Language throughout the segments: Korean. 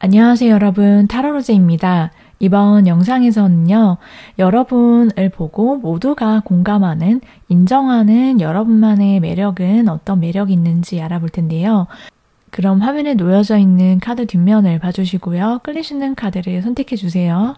안녕하세요, 여러분. 타로로제입니다. 이번 영상에서는요, 여러분을 보고 모두가 공감하는, 인정하는 여러분만의 매력은 어떤 매력이 있는지 알아볼 텐데요. 그럼 화면에 놓여져 있는 카드 뒷면을 봐주시고요. 끌리시는 카드를 선택해 주세요.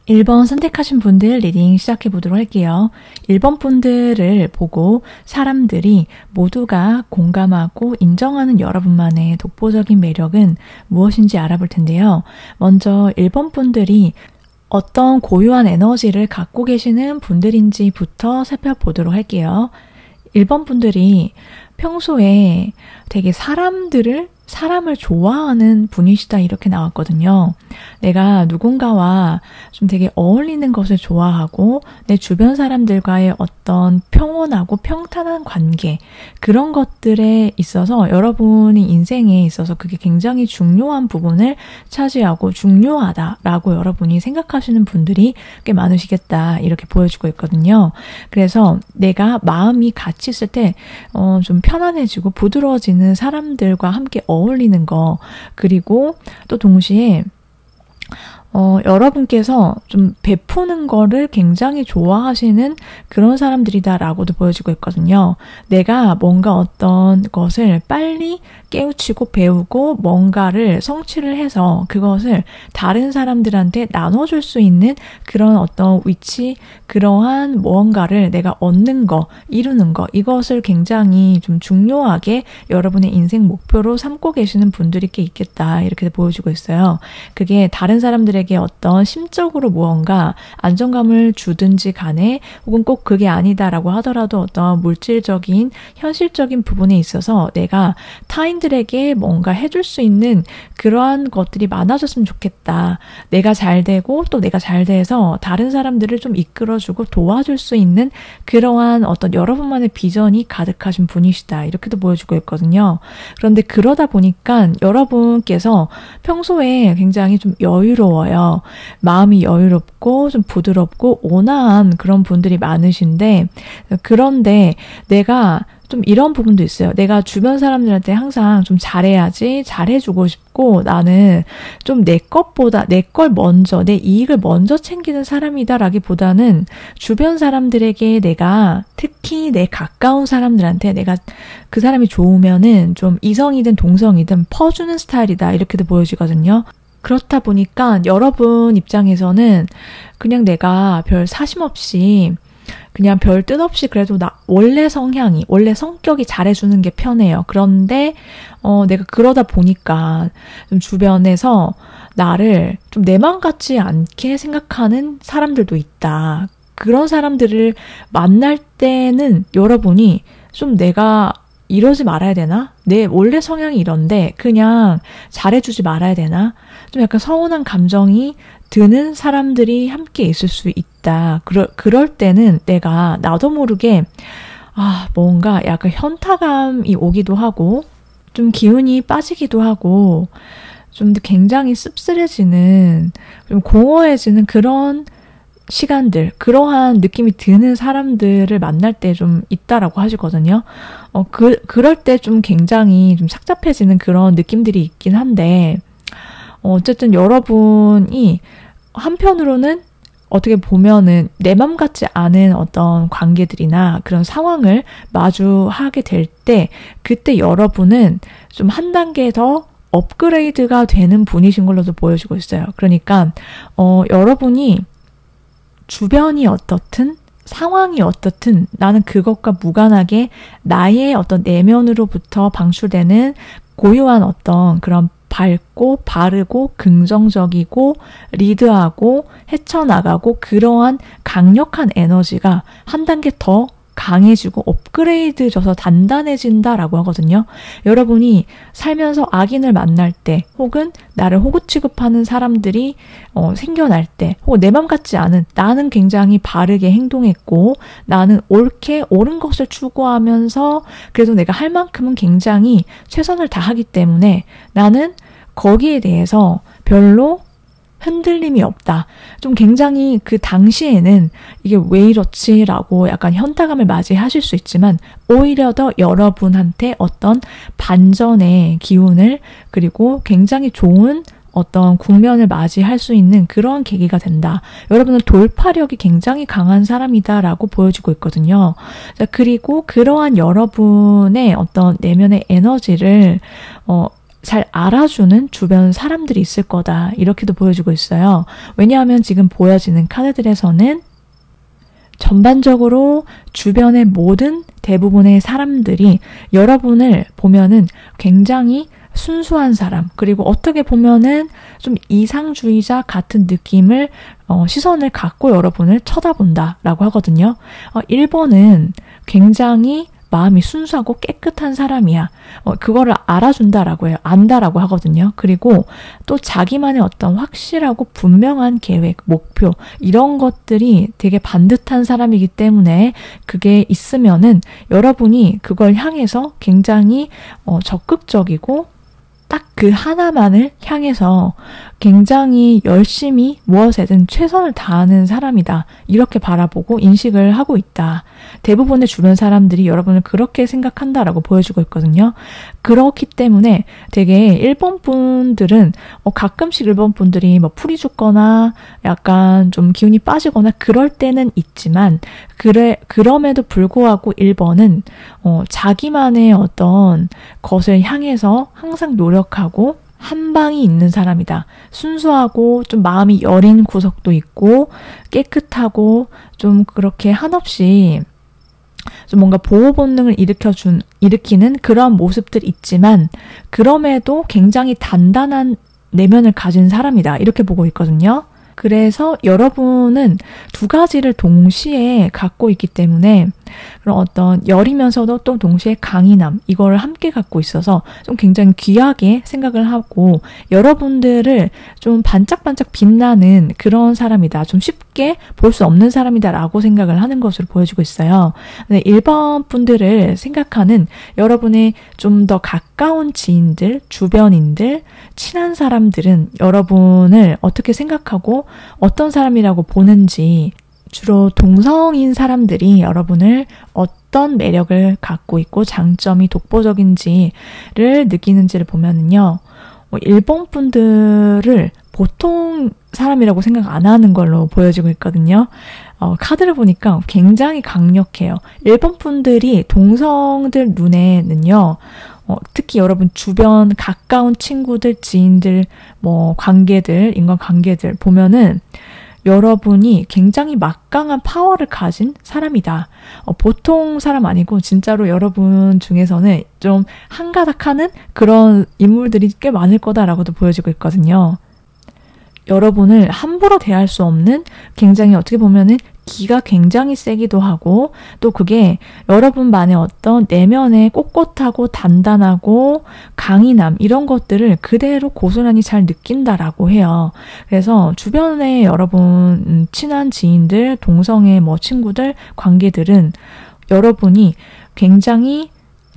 (1번) 선택하신 분들 리딩 시작해 보도록 할게요. 1번 분들을 보고 사람들이 모두가 공감하고 인정하는 여러분만의 독보적인 매력은 무엇인지 알아볼 텐데요. 먼저 1번 분들이 어떤 고유한 에너지를 갖고 계시는 분들인지부터 살펴보도록 할게요. 1번 분들이 평소에 되게 사람을 좋아하는 분이시다 이렇게 나왔거든요. 내가 누군가와 좀 되게 어울리는 것을 좋아하고 내 주변 사람들과의 어떤 평온하고 평탄한 관계, 그런 것들에 있어서 여러분이 인생에 있어서 그게 굉장히 중요한 부분을 차지하고 중요하다라고 여러분이 생각하시는 분들이 꽤 많으시겠다 이렇게 보여주고 있거든요. 그래서 내가 마음이 같이 있을 때 좀 편안해지고 부드러워지는 사람들과 함께 어울리는 거, 그리고 또 동시에 여러분께서 좀 베푸는 거를 굉장히 좋아하시는 그런 사람들이다라고도 보여지고 있거든요. 내가 뭔가 어떤 것을 빨리 깨우치고 배우고 뭔가를 성취를 해서 그것을 다른 사람들한테 나눠줄 수 있는 그런 어떤 위치, 그러한 무언가를 내가 얻는 거, 이루는 거, 이것을 굉장히 좀 중요하게 여러분의 인생 목표로 삼고 계시는 분들이 꽤 있겠다 이렇게 보여주고 있어요. 그게 다른 사람들에게 어떤 심적으로 무언가 안정감을 주든지 간에, 혹은 꼭 그게 아니다라고 하더라도 어떤 물질적인 현실적인 부분에 있어서 내가 타인들에게 뭔가 해줄 수 있는 그러한 것들이 많아졌으면 좋겠다. 내가 잘 되고 또 내가 잘 돼서 다른 사람들을 좀 이끌어주고 도와줄 수 있는 그러한 어떤 여러분만의 비전이 가득하신 분이시다 이렇게도 보여주고 있거든요. 그런데 그러다 보니까 여러분께서 평소에 굉장히 좀 여유로워요. 마음이 여유롭고 좀 부드럽고 온화한 그런 분들이 많으신데, 그런데 내가 좀 이런 부분도 있어요. 내가 주변 사람들한테 항상 좀 잘해야지, 잘해주고 싶고, 나는 좀 내 것보다 내 걸 먼저, 내 이익을 먼저 챙기는 사람이다라기보다는 주변 사람들에게 내가, 특히 내 가까운 사람들한테 내가 그 사람이 좋으면은 좀 이성이든 동성이든 퍼주는 스타일이다 이렇게도 보여지거든요. 그렇다 보니까 여러분 입장에서는 그냥 내가 별 사심 없이 그냥 별 뜻 없이 그래도 원래 성격이 잘해주는 게 편해요. 그런데 내가 그러다 보니까 좀 주변에서 나를 좀 내 맘 같지 않게 생각하는 사람들도 있다. 그런 사람들을 만날 때는 여러분이 좀 내가 이러지 말아야 되나? 내 원래 성향이 이런데 그냥 잘해주지 말아야 되나? 좀 약간 서운한 감정이 드는 사람들이 함께 있을 수 있다. 그럴 때는 내가 나도 모르게 뭔가 약간 현타감이 오기도 하고 좀 기운이 빠지기도 하고 좀 굉장히 씁쓸해지는 좀 공허해지는 그런 시간들, 그러한 느낌이 드는 사람들을 만날 때 좀 있다라고 하시거든요. 그럴 때 좀 굉장히 좀 착잡해지는 그런 느낌들이 있긴 한데, 어쨌든 여러분이 한편으로는 어떻게 보면은 내 맘 같지 않은 어떤 관계들이나 그런 상황을 마주하게 될 때, 그때 여러분은 좀 한 단계 더 업그레이드가 되는 분이신 걸로도 보여지고 있어요. 그러니까, 여러분이 주변이 어떻든 상황이 어떻든 나는 그것과 무관하게 나의 어떤 내면으로부터 방출되는 고유한 어떤 그런 밝고 바르고 긍정적이고 리드하고 헤쳐나가고 그러한 강력한 에너지가 한 단계 더 강해지고 업그레이드져서 단단해진다라고 하거든요. 여러분이 살면서 악인을 만날 때 혹은 나를 호구 취급하는 사람들이 생겨날 때 혹은 내 맘 같지 않은 나는 굉장히 바르게 행동했고 나는 옳은 것을 추구하면서 그래도 내가 할 만큼은 굉장히 최선을 다하기 때문에 나는 거기에 대해서 별로 흔들림이 없다. 좀 굉장히 그 당시에는 이게 왜 이렇지라고 약간 현타감을 맞이하실 수 있지만 오히려 더 여러분한테 어떤 반전의 기운을 그리고 굉장히 좋은 어떤 국면을 맞이할 수 있는 그런 계기가 된다. 여러분은 돌파력이 굉장히 강한 사람이다라고 보여지고 있거든요. 자, 그리고 그러한 여러분의 어떤 내면의 에너지를 잘 알아주는 주변 사람들이 있을 거다. 이렇게도 보여주고 있어요. 왜냐하면 지금 보여지는 카드들에서는 전반적으로 주변의 모든 대부분의 사람들이 여러분을 보면은 굉장히 순수한 사람, 그리고 어떻게 보면은 좀 이상주의자 같은 느낌을, 시선을 갖고 여러분을 쳐다본다라고 하거든요. 1번은 굉장히 마음이 순수하고 깨끗한 사람이야. 그거를 알아준다라고 해요. 안다라고 하거든요. 그리고 또 자기만의 어떤 확실하고 분명한 계획, 목표 이런 것들이 되게 반듯한 사람이기 때문에 그게 있으면은 여러분이 그걸 향해서 굉장히 적극적이고 딱 그 하나만을 향해서 굉장히 열심히 무엇에든 최선을 다하는 사람이다. 이렇게 바라보고 인식을 하고 있다. 대부분의 주변 사람들이 여러분을 그렇게 생각한다라고 보여주고 있거든요. 그렇기 때문에 되게 1번 분들은 가끔씩 1번 분들이 뭐 풀이 죽거나 약간 좀 기운이 빠지거나 그럴 때는 있지만 그럼에도 불구하고 1번은 자기만의 어떤 것을 향해서 항상 노력하고 한 방이 있는 사람이다. 순수하고 좀 마음이 여린 구석도 있고 깨끗하고 좀 그렇게 한없이 좀 뭔가 보호 본능을 일으키는 그런 모습들이 있지만 그럼에도 굉장히 단단한 내면을 가진 사람이다. 이렇게 보고 있거든요. 그래서 여러분은 두 가지를 동시에 갖고 있기 때문에 그런 어떤 여리면서도 또 동시에 강인함 이거를 함께 갖고 있어서 좀 굉장히 귀하게 생각을 하고 여러분들을 좀 반짝반짝 빛나는 그런 사람이다. 좀 쉽게 볼 수 없는 사람이다라고 생각을 하는 것으로 보여지고 있어요. 1번 분들을 생각하는 여러분의 좀 더 가까운 지인들, 주변인들, 친한 사람들은 여러분을 어떻게 생각하고 어떤 사람이라고 보는지 주로 동성인 사람들이 여러분을 어떤 매력을 갖고 있고 장점이 독보적인지를 느끼는지를 보면은요. 1번 분들을 보통 사람이라고 생각 안 하는 걸로 보여지고 있거든요. 카드를 보니까 굉장히 강력해요. 1번 분들이 동성들 눈에는요. 특히 여러분 주변 가까운 친구들, 지인들, 뭐 관계들, 인간관계들 보면은 여러분이 굉장히 막강한 파워를 가진 사람이다. 보통 사람 아니고 진짜로 여러분 중에서는 좀 한가닥하는 그런 인물들이 꽤 많을 거다라고도 보여지고 있거든요. 여러분을 함부로 대할 수 없는 굉장히 어떻게 보면은 기가 굉장히 세기도 하고 또 그게 여러분만의 어떤 내면의 꼿꼿하고 단단하고 강인함 이런 것들을 그대로 고스란히 잘 느낀다라고 해요. 그래서 주변에 여러분 친한 지인들, 동성애 뭐 친구들, 관계들은 여러분이 굉장히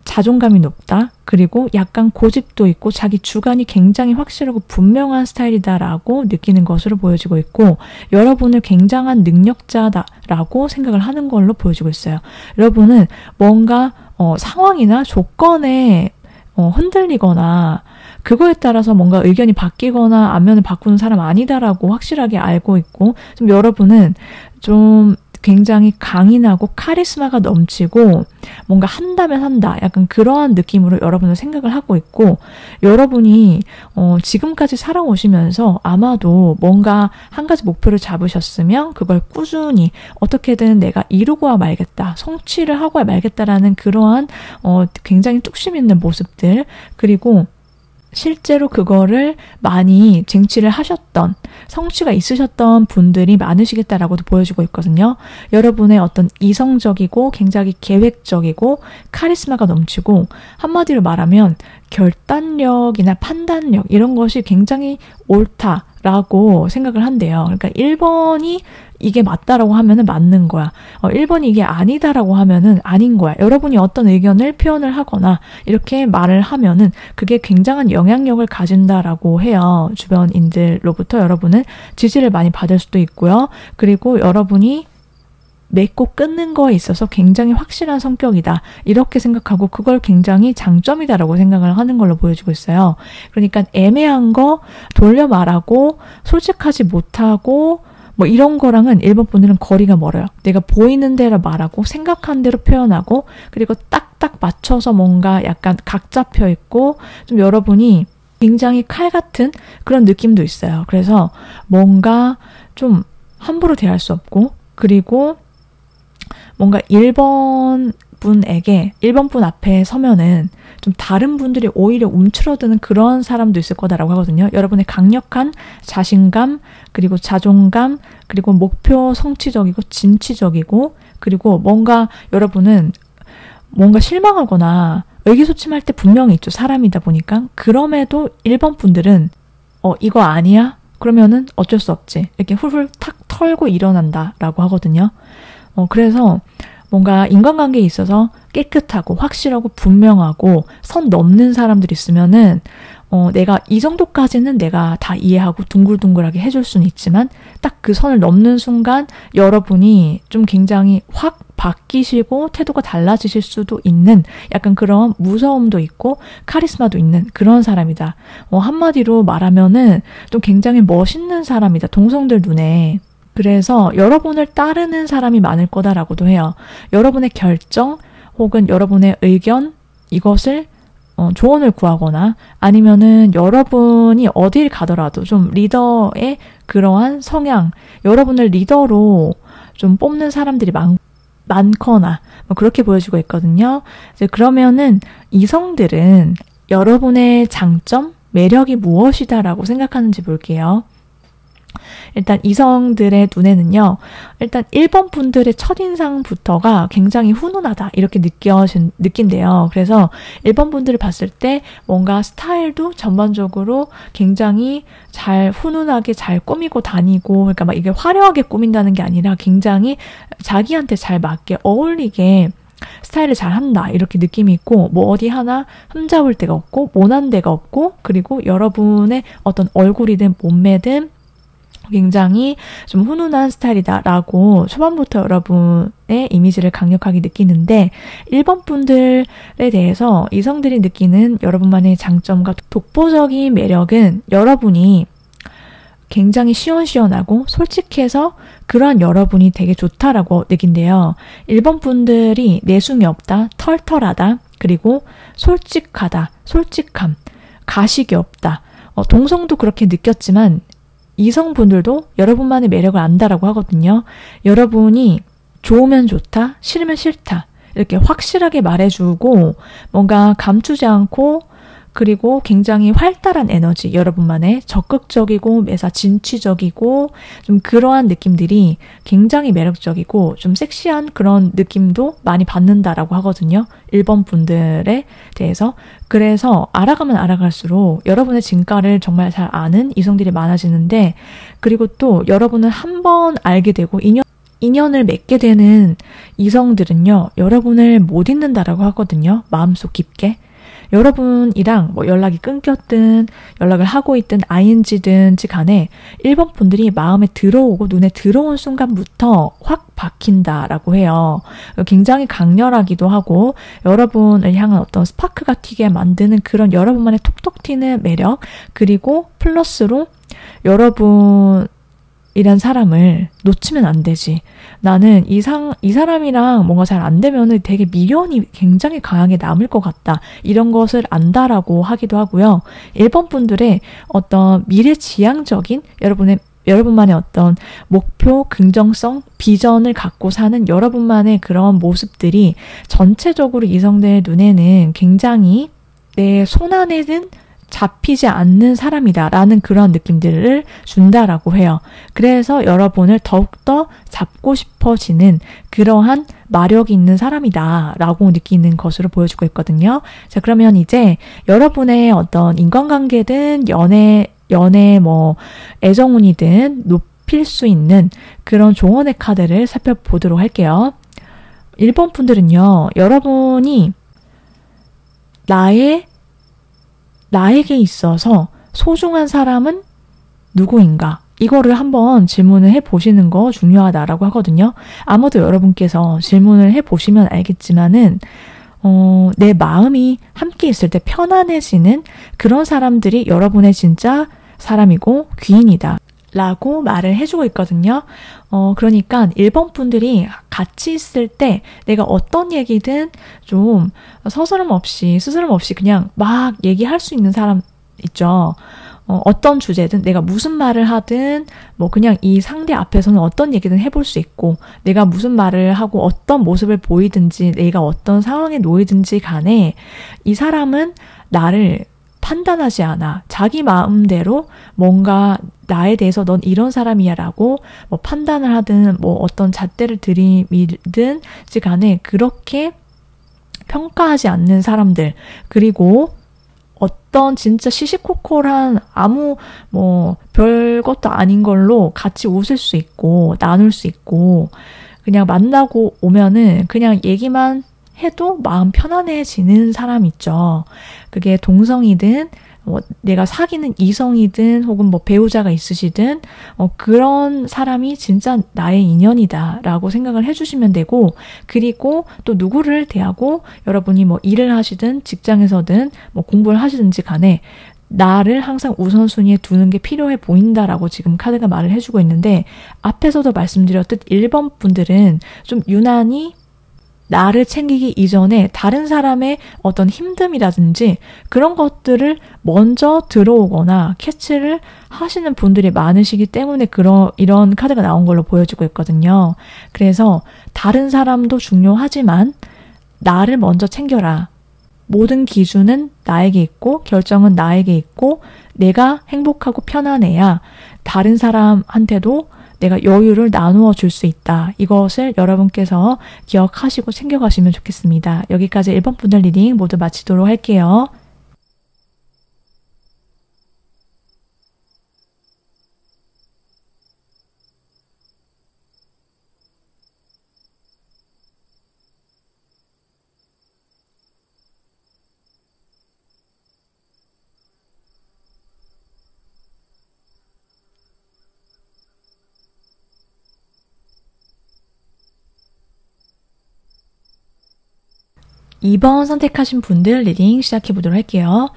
자존감이 높다. 그리고 약간 고집도 있고 자기 주관이 굉장히 확실하고 분명한 스타일이다라고 느끼는 것으로 보여지고 있고 여러분을 굉장한 능력자다라고 생각을 하는 걸로 보여지고 있어요. 여러분은 뭔가 상황이나 조건에 흔들리거나 그거에 따라서 뭔가 의견이 바뀌거나 안면을 바꾸는 사람 아니다라고 확실하게 알고 있고 좀 여러분은 좀 굉장히 강인하고 카리스마가 넘치고 뭔가 한다면 한다. 약간 그러한 느낌으로 여러분을 생각을 하고 있고 여러분이 지금까지 살아오시면서 아마도 뭔가 한 가지 목표를 잡으셨으면 그걸 꾸준히 어떻게든 내가 이루고야 말겠다. 성취를 하고야 말겠다라는 그러한 굉장히 뚝심 있는 모습들 그리고 실제로 그거를 많이 쟁취를 하셨던 성취가 있으셨던 분들이 많으시겠다라고도 보여주고 있거든요. 여러분의 어떤 이성적이고 굉장히 계획적이고 카리스마가 넘치고 한마디로 말하면 결단력이나 판단력 이런 것이 굉장히 옳다라고 생각을 한대요. 그러니까 1번이 이게 맞다라고 하면은 맞는 거야. 1번이 이게 아니다라고 하면은 아닌 거야. 여러분이 어떤 의견을 표현을 하거나 이렇게 말을 하면은 그게 굉장한 영향력을 가진다라고 해요. 주변인들로부터 여러분은 지지를 많이 받을 수도 있고요. 그리고 여러분이 맺고 끊는 거에 있어서 굉장히 확실한 성격이다. 이렇게 생각하고 그걸 굉장히 장점이다라고 생각을 하는 걸로 보여지고 있어요. 그러니까 애매한 거 돌려 말하고 솔직하지 못하고 뭐 이런 거랑은 1번 분들은 거리가 멀어요. 내가 보이는 대로 말하고 생각한 대로 표현하고 그리고 딱딱 맞춰서 뭔가 약간 각 잡혀 있고 좀 여러분이 굉장히 칼 같은 그런 느낌도 있어요. 그래서 뭔가 좀 함부로 대할 수 없고 그리고 뭔가 1번 분에게 1번 분 앞에 서면은 좀 다른 분들이 오히려 움츠러드는 그런 사람도 있을 거다라고 하거든요. 여러분의 강력한 자신감, 그리고 자존감, 그리고 목표 성취적이고 진취적이고 그리고 뭔가 여러분은 뭔가 실망하거나 의기소침할 때 분명히 있죠. 사람이다 보니까. 그럼에도 1번 분들은 이거 아니야? 그러면은 어쩔 수 없지. 이렇게 훌훌 탁 털고 일어난다라고 하거든요. 그래서 뭔가 인간관계에 있어서 깨끗하고 확실하고 분명하고 선 넘는 사람들이 있으면은 내가 이 정도까지는 내가 다 이해하고 둥글둥글하게 해줄 수는 있지만 딱 그 선을 넘는 순간 여러분이 좀 굉장히 확 바뀌시고 태도가 달라지실 수도 있는 약간 그런 무서움도 있고 카리스마도 있는 그런 사람이다. 한마디로 말하면은 좀 굉장히 멋있는 사람이다. 동성들 눈에. 그래서 여러분을 따르는 사람이 많을 거다라고도 해요. 여러분의 결정 혹은 여러분의 의견 이것을 조언을 구하거나 아니면은 여러분이 어딜 가더라도 좀 리더의 그러한 성향, 여러분을 리더로 좀 뽑는 사람들이 많거나 뭐 그렇게 보여지고 있거든요. 이제 그러면은 이성들은 여러분의 장점, 매력이 무엇이다라고 생각하는지 볼게요. 일단 이성들의 눈에는요. 일단 1번 분들의 첫인상부터가 굉장히 훈훈하다 이렇게 느낀대요. 그래서 1번 분들을 봤을 때 뭔가 스타일도 전반적으로 굉장히 잘 훈훈하게 잘 꾸미고 다니고 그러니까 막 이게 화려하게 꾸민다는 게 아니라 굉장히 자기한테 잘 맞게 어울리게 스타일을 잘 한다 이렇게 느낌이 있고 뭐 어디 하나 흠잡을 데가 없고 모난 데가 없고 그리고 여러분의 어떤 얼굴이든 몸매든 굉장히 좀 훈훈한 스타일이다라고 초반부터 여러분의 이미지를 강력하게 느끼는데 1번 분들에 대해서 이성들이 느끼는 여러분만의 장점과 독보적인 매력은 여러분이 굉장히 시원시원하고 솔직해서 그러한 여러분이 되게 좋다라고 느낀대요. 1번 분들이 내숭이 없다, 털털하다, 그리고 솔직하다, 솔직함, 가식이 없다. 동성도 그렇게 느꼈지만 이성분들도 여러분만의 매력을 안다라고 하거든요. 여러분이 좋으면 좋다, 싫으면 싫다. 이렇게 확실하게 말해주고 뭔가 감추지 않고 그리고 굉장히 활달한 에너지, 여러분만의 적극적이고 매사 진취적이고 좀 그러한 느낌들이 굉장히 매력적이고 좀 섹시한 그런 느낌도 많이 받는다라고 하거든요. 1번 분들에 대해서. 그래서 알아가면 알아갈수록 여러분의 진가를 정말 잘 아는 이성들이 많아지는데, 그리고 또 여러분은 한 번 알게 되고 인연을 맺게 되는 이성들은요, 여러분을 못 잊는다라고 하거든요. 마음속 깊게. 여러분이랑 뭐 연락이 끊겼든 연락을 하고 있든 ing든지 간에 1번 분들이 마음에 들어오고 눈에 들어온 순간부터 확 박힌다라고 해요. 굉장히 강렬하기도 하고 여러분을 향한 어떤 스파크가 튀게 만드는 그런 여러분만의 톡톡 튀는 매력, 그리고 플러스로 여러분 이란 사람을 놓치면 안 되지. 나는 이 사람이랑 뭔가 잘 안 되면은 되게 미련이 굉장히 강하게 남을 것 같다. 이런 것을 안다라고 하기도 하고요. 1번 분들의 어떤 미래지향적인 여러분만의 어떤 목표, 긍정성, 비전을 갖고 사는 여러분만의 그런 모습들이 전체적으로 이성들의 눈에는 굉장히 내 손안에는 잡히지 않는 사람이다 라는 그런 느낌들을 준다라고 해요. 그래서 여러분을 더욱더 잡고 싶어지는 그러한 마력이 있는 사람이다 라고 느끼는 것으로 보여주고 있거든요. 자, 그러면 이제 여러분의 어떤 인간관계든 연애 뭐 애정운이든 높일 수 있는 그런 조언의 카드를 살펴보도록 할게요. 1번 분들은요, 여러분이 나에게 있어서 소중한 사람은 누구인가? 이거를 한번 질문을 해보시는 거 중요하다라고 하거든요. 아무도 여러분께서 질문을 해보시면 알겠지만은, 내 마음이 함께 있을 때 편안해지는 그런 사람들이 여러분의 진짜 사람이고 귀인이다 라고 말을 해주고 있거든요. 그러니까 1번 분들이 같이 있을 때 내가 어떤 얘기든 좀 스스럼 없이 그냥 막 얘기할 수 있는 사람 있죠. 어떤 주제든 내가 무슨 말을 하든 뭐 그냥 이 상대 앞에서는 어떤 얘기든 해볼 수 있고, 내가 무슨 말을 하고 어떤 모습을 보이든지 내가 어떤 상황에 놓이든지 간에 이 사람은 나를 판단하지 않아. 자기 마음대로 뭔가 나에 대해서 넌 이런 사람이야 라고 뭐 판단을 하든 뭐 어떤 잣대를 들이밀든지 간에 그렇게 평가하지 않는 사람들, 그리고 어떤 진짜 시시콜콜한 아무 뭐 별것도 아닌 걸로 같이 웃을 수 있고 나눌 수 있고, 그냥 만나고 오면은 그냥 얘기만 해도 마음 편안해지는 사람 있죠. 그게 동성이든 뭐 내가 사귀는 이성이든 혹은 뭐 배우자가 있으시든 그런 사람이 진짜 나의 인연이다 라고 생각을 해주시면 되고, 그리고 또 누구를 대하고 여러분이 뭐 일을 하시든 직장에서든 뭐 공부를 하시든지 간에 나를 항상 우선순위에 두는 게 필요해 보인다라고 지금 카드가 말을 해주고 있는데, 앞에서도 말씀드렸듯 1번 분들은 좀 유난히 나를 챙기기 이전에 다른 사람의 어떤 힘듦이라든지 그런 것들을 먼저 들어오거나 캐치를 하시는 분들이 많으시기 때문에 이런 카드가 나온 걸로 보여지고 있거든요. 그래서 다른 사람도 중요하지만 나를 먼저 챙겨라. 모든 기준은 나에게 있고 결정은 나에게 있고 내가 행복하고 편안해야 다른 사람한테도 내가 여유를 나누어 줄 수 있다. 이것을 여러분께서 기억하시고 챙겨가시면 좋겠습니다. 여기까지 1번 분들 리딩 모두 마치도록 할게요. (2번) 선택하신 분들 리딩 시작해 보도록 할게요.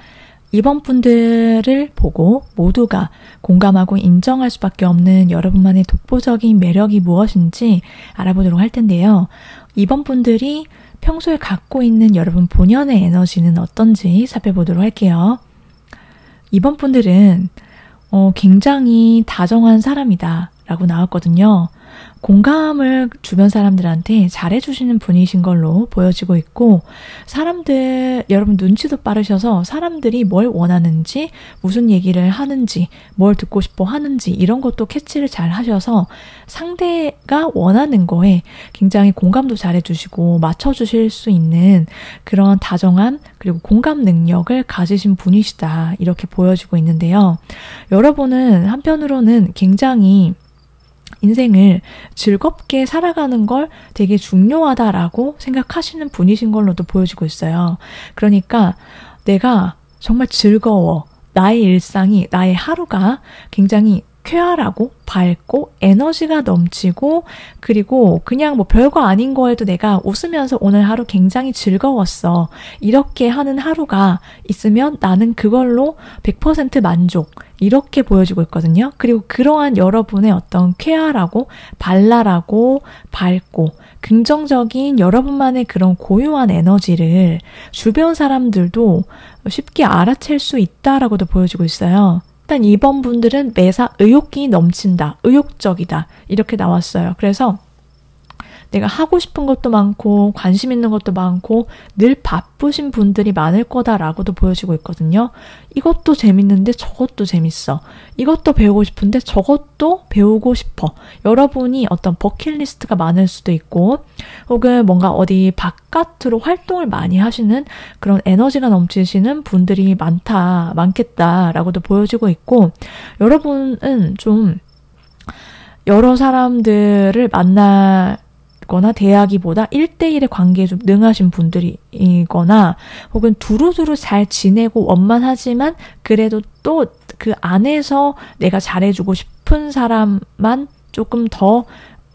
2번 분들을 보고 모두가 공감하고 인정할 수밖에 없는 여러분만의 독보적인 매력이 무엇인지 알아보도록 할 텐데요. 2번 분들이 평소에 갖고 있는 여러분 본연의 에너지는 어떤지 살펴보도록 할게요. 2번 분들은 굉장히 다정한 사람이다 라고 나왔거든요. 공감을 주변 사람들한테 잘해주시는 분이신 걸로 보여지고 있고, 여러분 눈치도 빠르셔서 사람들이 뭘 원하는지, 무슨 얘기를 하는지, 뭘 듣고 싶어 하는지 이런 것도 캐치를 잘 하셔서 상대가 원하는 거에 굉장히 공감도 잘해주시고 맞춰주실 수 있는 그런 다정함 그리고 공감 능력을 가지신 분이시다, 이렇게 보여지고 있는데요. 여러분은 한편으로는 굉장히 인생을 즐겁게 살아가는 걸 되게 중요하다라고 생각하시는 분이신 걸로도 보여지고 있어요. 그러니까 내가 정말 즐거워, 나의 일상이, 나의 하루가 굉장히 쾌활하고 밝고 에너지가 넘치고, 그리고 그냥 뭐 별거 아닌 거에도 내가 웃으면서 오늘 하루 굉장히 즐거웠어, 이렇게 하는 하루가 있으면 나는 그걸로 100% 만족, 이렇게 보여지고 있거든요. 그리고 그러한 여러분의 어떤 쾌활하고 발랄하고 밝고 긍정적인 여러분만의 그런 고유한 에너지를 주변 사람들도 쉽게 알아챌 수 있다라고도 보여지고 있어요. 일단 2번 분들은 매사 의욕이 넘친다, 의욕적이다, 이렇게 나왔어요. 그래서 내가 하고 싶은 것도 많고 관심 있는 것도 많고 늘 바쁘신 분들이 많을 거다라고도 보여지고 있거든요. 이것도 재밌는데 저것도 재밌어. 이것도 배우고 싶은데 저것도 배우고 싶어. 여러분이 어떤 버킷리스트가 많을 수도 있고, 혹은 뭔가 어디 바깥으로 활동을 많이 하시는 그런 에너지가 넘치시는 분들이 많겠다라고도 보여지고 있고, 여러분은 좀 여러 사람들을 거나 대하기보다 1대1의 관계에 좀 능하신 분들이거나, 혹은 두루두루 잘 지내고 원만하지만 그래도 또 그 안에서 내가 잘해주고 싶은 사람만 조금 더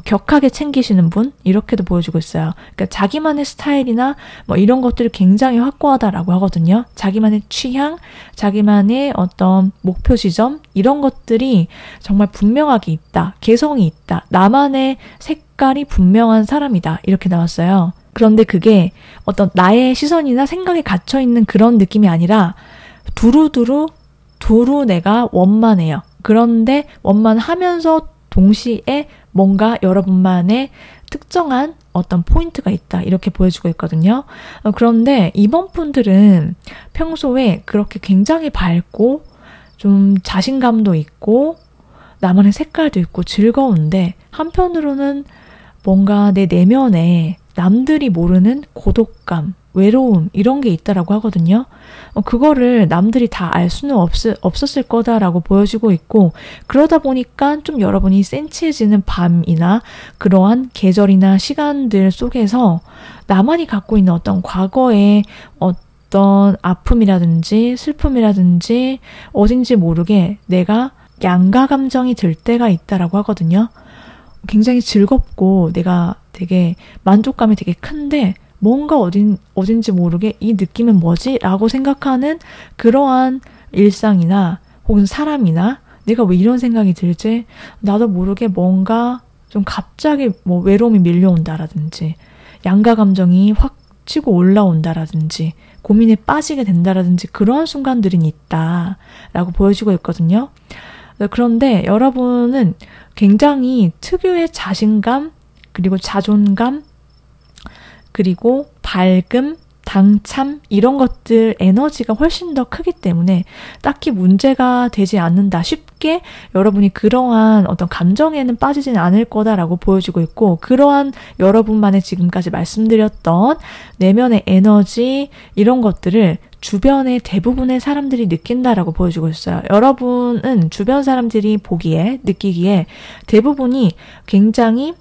격하게 챙기시는 분, 이렇게도 보여주고 있어요. 그러니까 자기만의 스타일이나 뭐 이런 것들이 굉장히 확고하다라고 하거든요. 자기만의 취향, 자기만의 어떤 목표 지점, 이런 것들이 정말 분명하게 있다, 개성이 있다, 나만의 색깔이 분명한 사람이다, 이렇게 나왔어요. 그런데 그게 어떤 나의 시선이나 생각에 갇혀있는 그런 느낌이 아니라 두루 내가 원만해요. 그런데 원만하면서 동시에 뭔가 여러분만의 특정한 어떤 포인트가 있다, 이렇게 보여주고 있거든요. 그런데 이번 분들은 평소에 그렇게 굉장히 밝고 좀 자신감도 있고 나만의 색깔도 있고 즐거운데, 한편으로는 뭔가 내 내면에 남들이 모르는 고독감, 외로움, 이런 게 있다라고 하거든요. 그거를 남들이 다 알 수는 없었을 거다라고 보여지고 있고, 그러다 보니까 좀 여러분이 센치해지는 밤이나 그러한 계절이나 시간들 속에서 나만이 갖고 있는 어떤 과거의 어떤 아픔이라든지 슬픔이라든지 어딘지 모르게 내가 양가 감정이 들 때가 있다라고 하거든요. 굉장히 즐겁고 내가 되게 만족감이 되게 큰데 뭔가 어딘지 모르게 이 느낌은 뭐지? 라고 생각하는 그러한 일상이나 혹은 사람이나 내가 왜 이런 생각이 들지? 나도 모르게 뭔가 좀 갑자기 뭐 외로움이 밀려온다라든지 양가 감정이 확 치고 올라온다라든지 고민에 빠지게 된다라든지 그러한 순간들이 있다라고 보여지고 있거든요. 그런데 여러분은 굉장히 특유의 자신감, 그리고 자존감, 그리고 밝음, 당참, 이런 것들 에너지가 훨씬 더 크기 때문에 딱히 문제가 되지 않는다, 쉽게 여러분이 그러한 어떤 감정에는 빠지진 않을 거다라고 보여지고 있고, 그러한 여러분만의 지금까지 말씀드렸던 내면의 에너지, 이런 것들을 주변의 대부분의 사람들이 느낀다라고 보여주고 있어요. 여러분은 주변 사람들이 느끼기에 대부분이 굉장히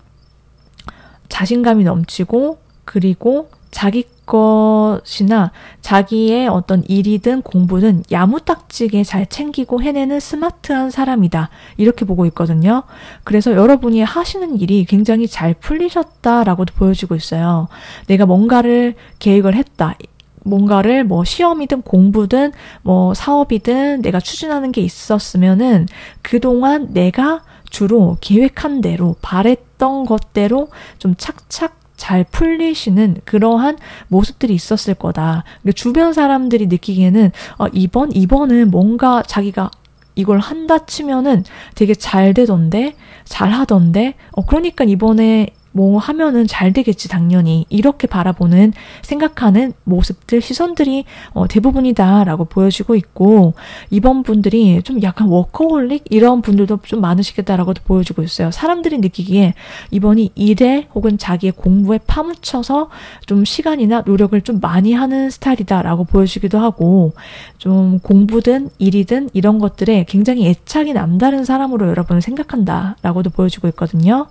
자신감이 넘치고, 그리고 자기 것이나 자기의 어떤 일이든 공부든 야무딱지게 잘 챙기고 해내는 스마트한 사람이다, 이렇게 보고 있거든요. 그래서 여러분이 하시는 일이 굉장히 잘 풀리셨다라고도 보여지고 있어요. 내가 뭔가를 계획을 했다, 뭔가를 뭐 시험이든 공부든 뭐 사업이든 내가 추진하는 게 있었으면은 그동안 내가 주로 계획한 대로 바랬던 것대로 좀 착착 잘 풀리시는 그러한 모습들이 있었을 거다. 주변 사람들이 느끼기에는 이번은 뭔가 자기가 이걸 한다 치면은 되게 잘 되던데, 잘 하던데, 그러니까 이번에 뭐 하면은 잘 되겠지, 당연히. 이렇게 바라보는, 생각하는 모습들, 시선들이 대부분이다라고 보여지고 있고, 이번 분들이 좀 약간 워커홀릭? 이런 분들도 좀 많으시겠다라고도 보여지고 있어요. 사람들이 느끼기에 이번이 일에 혹은 자기의 공부에 파묻혀서 좀 시간이나 노력을 좀 많이 하는 스타일이다라고 보여지기도 하고, 좀 공부든 일이든 이런 것들에 굉장히 애착이 남다른 사람으로 여러분을 생각한다라고도 보여지고 있거든요.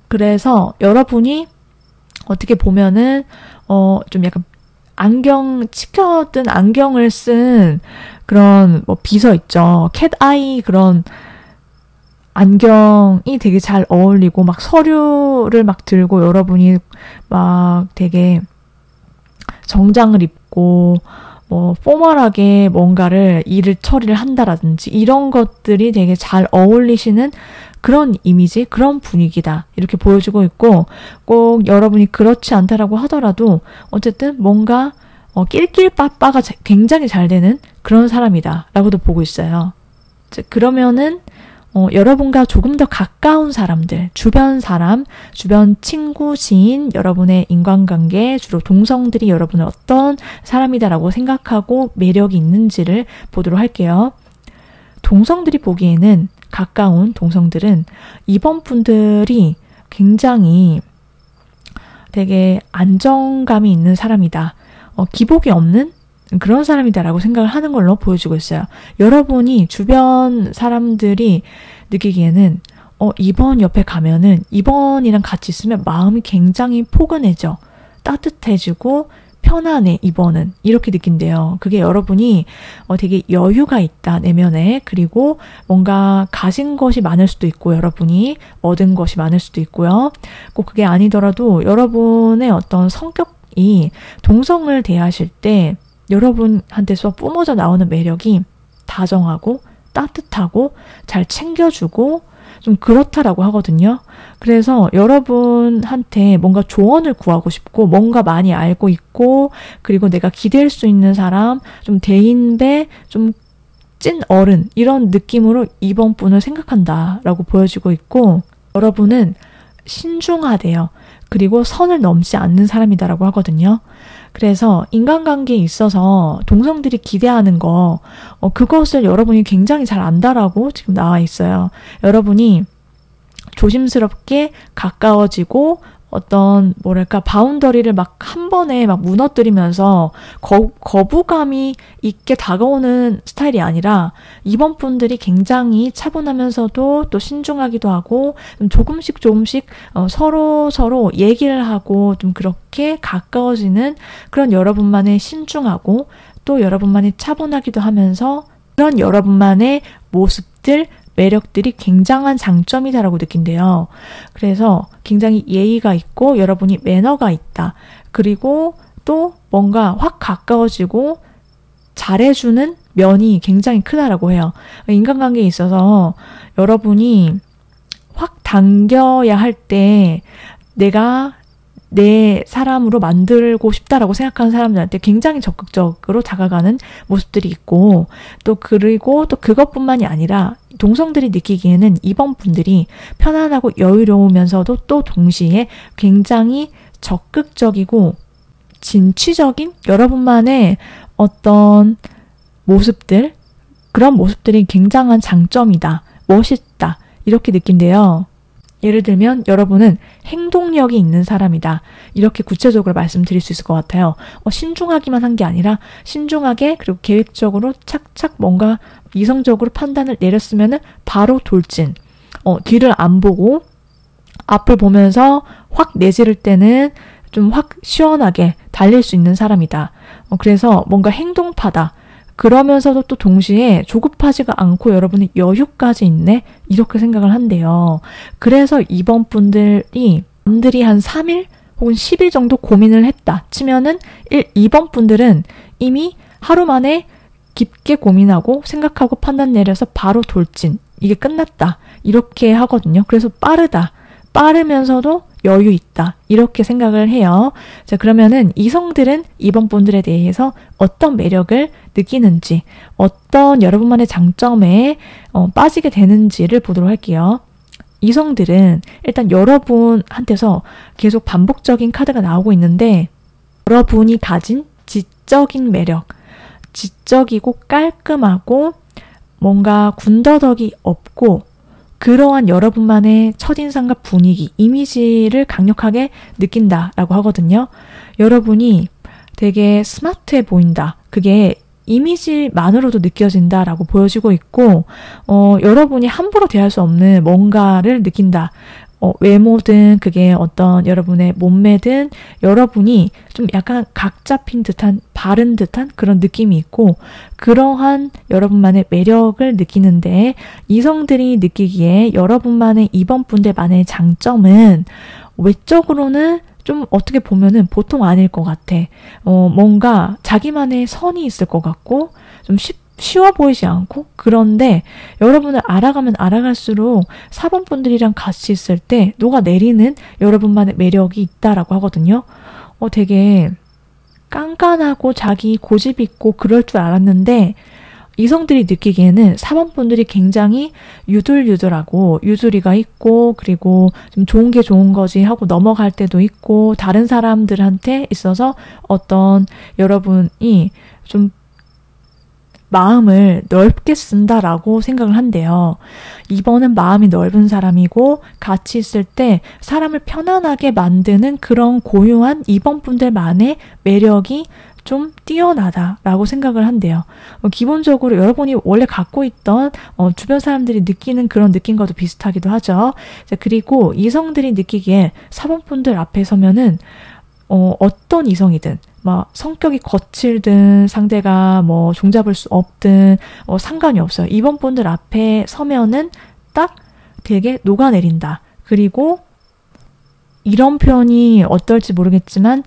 그래서 여러분이 어떻게 보면은 좀 약간 치켜든 안경을 쓴 그런 뭐 비서 있죠. 캣아이 그런 안경이 되게 잘 어울리고 막 서류를 막 들고 여러분이 막 되게 정장을 입고 뭐 포멀하게 뭔가를 일을 처리를 한다라든지 이런 것들이 되게 잘 어울리시는 그런 이미지, 그런 분위기다. 이렇게 보여주고 있고 꼭 여러분이 그렇지 않다라고 하더라도 어쨌든 뭔가 낄낄빠빠가 굉장히 잘 되는 그런 사람이다. 라고도 보고 있어요. 그러면은 여러분과 조금 더 가까운 사람들, 주변 사람, 주변 친구, 지인, 여러분의 인간관계, 주로 동성들이 여러분을 어떤 사람이다라고 생각하고 매력이 있는지를 보도록 할게요. 동성들이 보기에는 가까운 동성들은 이번 분들이 굉장히 되게 안정감이 있는 사람이다. 기복이 없는 그런 사람이다라고 생각을 하는 걸로 보여주고 있어요. 여러분이 주변 사람들이 느끼기에는 이번 옆에 가면은 이번이랑 같이 있으면 마음이 굉장히 포근해져. 따뜻해지고 편안해 이번은 이렇게 느낀대요. 그게 여러분이 되게 여유가 있다 내면에. 그리고 뭔가 가진 것이 많을 수도 있고 여러분이 얻은 것이 많을 수도 있고요. 꼭 그게 아니더라도 여러분의 어떤 성격이 동성을 대하실 때 여러분한테서 뿜어져 나오는 매력이 다정하고 따뜻하고 잘 챙겨주고 좀 그렇다라고 하거든요. 그래서 여러분한테 뭔가 조언을 구하고 싶고 뭔가 많이 알고 있고 그리고 내가 기댈 수 있는 사람, 좀 대인배, 좀 찐 어른 이런 느낌으로 이번 분을 생각한다라고 보여지고 있고 여러분은 신중하대요. 그리고 선을 넘지 않는 사람이다라고 하거든요. 그래서 인간관계에 있어서 동성들이 기대하는 거 그것을 여러분이 굉장히 잘 안다라고 지금 나와 있어요. 여러분이 조심스럽게 가까워지고 어떤 뭐랄까 바운더리를 막 한 번에 막 무너뜨리면서 거부감이 있게 다가오는 스타일이 아니라 이번 분들이 굉장히 차분하면서도 또 신중하기도 하고 좀 조금씩 서로 얘기를 하고 좀 그렇게 가까워지는 그런 여러분만의 신중하고 또 여러분만의 차분하기도 하면서 그런 여러분만의 모습들 매력들이 굉장한 장점이다라고 느낀대요. 그래서 굉장히 예의가 있고 여러분이 매너가 있다. 그리고 또 뭔가 확 가까워지고 잘해주는 면이 굉장히 크다라고 해요. 인간관계에 있어서 여러분이 확 당겨야 할 때 내가 내 사람으로 만들고 싶다라고 생각하는 사람들한테 굉장히 적극적으로 다가가는 모습들이 있고 또 그리고 또 그것뿐만이 아니라 동성들이 느끼기에는 이번 분들이 편안하고 여유로우면서도 또 동시에 굉장히 적극적이고 진취적인 여러분만의 어떤 모습들 그런 모습들이 굉장한 장점이다. 멋있다. 이렇게 느낀대요. 예를 들면 여러분은 행동력이 있는 사람이다. 이렇게 구체적으로 말씀드릴 수 있을 것 같아요. 신중하기만 한 게 아니라 신중하게 그리고 계획적으로 착착 뭔가 이성적으로 판단을 내렸으면은 바로 돌진. 뒤를 안 보고 앞을 보면서 확 내지를 때는 좀 확 시원하게 달릴 수 있는 사람이다. 그래서 뭔가 행동파다. 그러면서도 또 동시에 조급하지가 않고 여러분의 여유까지 있네? 이렇게 생각을 한대요. 그래서 이번 분들이 남들이 한 3일 혹은 10일 정도 고민을 했다 치면은 2번 분들은 이미 하루 만에 깊게 고민하고 생각하고 판단 내려서 바로 돌진. 이게 끝났다. 이렇게 하거든요. 그래서 빠르다. 빠르면서도 여유 있다. 이렇게 생각을 해요. 자, 그러면은 이성들은 이번 분들에 대해서 어떤 매력을 느끼는지, 어떤 여러분만의 장점에 빠지게 되는지를 보도록 할게요. 이성들은 일단 여러분한테서 계속 반복적인 카드가 나오고 있는데, 여러분이 가진 지적인 매력, 지적이고 깔끔하고 뭔가 군더더기 없고 그러한 여러분만의 첫인상과 분위기, 이미지를 강력하게 느낀다라고 하거든요. 여러분이 되게 스마트해 보인다. 그게 이미지만으로도 느껴진다라고 보여지고 있고, 여러분이 함부로 대할 수 없는 뭔가를 느낀다. 외모든 그게 어떤 여러분의 몸매든 여러분이 좀 약간 각 잡힌 듯한 바른 듯한 그런 느낌이 있고 그러한 여러분만의 매력을 느끼는데 이성들이 느끼기에 여러분만의 이번 분들만의 장점은 외적으로는 좀 어떻게 보면은 보통 아닐 것 같아. 뭔가 자기만의 선이 있을 것 같고 좀 쉬워 보이지 않고 그런데 여러분을 알아가면 알아갈수록 4번 분들이랑 같이 있을 때 녹아내리는 여러분만의 매력이 있다라고 하거든요. 되게 깐깐하고 자기 고집 있고 그럴 줄 알았는데 이성들이 느끼기에는 4번 분들이 굉장히 유들유들하고 유두리가 있고 그리고 좀 좋은 게 좋은 거지 하고 넘어갈 때도 있고 다른 사람들한테 있어서 어떤 여러분이 좀 마음을 넓게 쓴다라고 생각을 한대요. 2번은 마음이 넓은 사람이고 같이 있을 때 사람을 편안하게 만드는 그런 고유한 2번 분들만의 매력이 좀 뛰어나다라고 생각을 한대요. 기본적으로 여러분이 원래 갖고 있던 주변 사람들이 느끼는 그런 느낌과도 비슷하기도 하죠. 자, 그리고 이성들이 느끼기에 4번 분들 앞에 서면은 어떤 이성이든 막 성격이 거칠든 상대가 뭐 종잡을 수 없든 상관이 없어요. 이번 분들 앞에 서면은 딱 되게 녹아내린다. 그리고 이런 표현이 어떨지 모르겠지만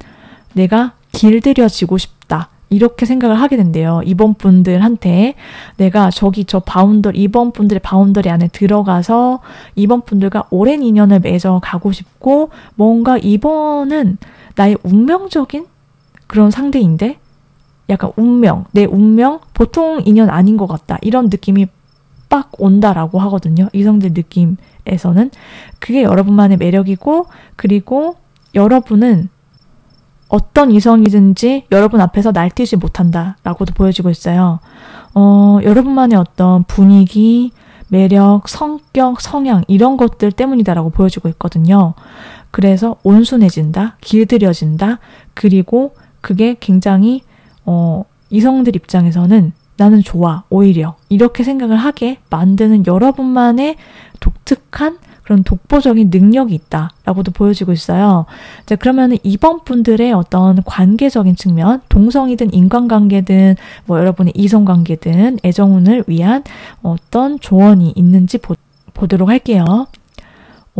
내가 길들여지고 싶다. 이렇게 생각을 하게 된대요. 이번 분들한테 내가 저기 저 바운더리, 이번 분들의 바운더리 안에 들어가서 이번 분들과 오랜 인연을 맺어 가고 싶고 뭔가 이번은 나의 운명적인 그런 상대인데 약간 운명, 내 운명, 보통 인연 아닌 것 같다. 이런 느낌이 빡 온다라고 하거든요. 이성들 느낌에서는. 그게 여러분만의 매력이고 그리고 여러분은 어떤 이성이든지 여러분 앞에서 날뛰지 못한다라고도 보여지고 있어요. 여러분만의 어떤 분위기, 매력, 성격, 성향 이런 것들 때문이다라고 보여지고 있거든요. 그래서 온순해진다, 길들여진다, 그리고 그게 굉장히 이성들 입장에서는 나는 좋아, 오히려 이렇게 생각을 하게 만드는 여러분만의 독특한 그런 독보적인 능력이 있다라고도 보여지고 있어요. 자, 그러면 이번 분들의 어떤 관계적인 측면, 동성이든 인간관계든 뭐 여러분의 이성관계든 애정운을 위한 어떤 조언이 있는지 보도록 할게요.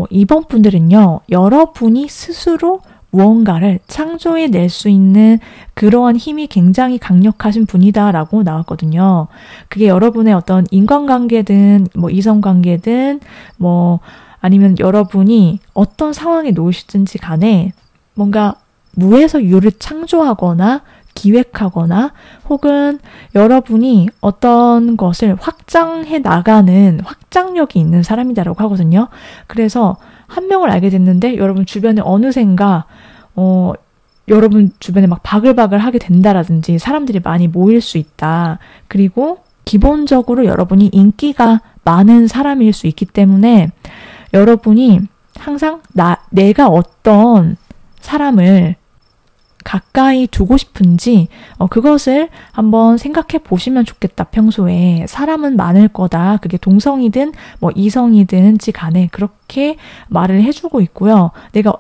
이번 분들은요, 여러분이 스스로 무언가를 창조해낼 수 있는 그러한 힘이 굉장히 강력하신 분이다라고 나왔거든요. 그게 여러분의 어떤 인간관계든 뭐 이성관계든 뭐 아니면 여러분이 어떤 상황에 놓이시든지 간에 뭔가 무에서 유를 창조하거나 기획하거나 혹은 여러분이 어떤 것을 확장해 나가는 확장력이 있는 사람이다라고 하거든요. 그래서 한 명을 알게 됐는데 여러분 주변에 어느샌가 여러분 주변에 막 바글바글 하게 된다라든지 사람들이 많이 모일 수 있다. 그리고 기본적으로 여러분이 인기가 많은 사람일 수 있기 때문에 여러분이 항상 내가 어떤 사람을 가까이 두고 싶은지 그것을 한번 생각해 보시면 좋겠다. 평소에 사람은 많을 거다. 그게 동성이든 뭐 이성이든지 간에 그렇게 말을 해주고 있고요.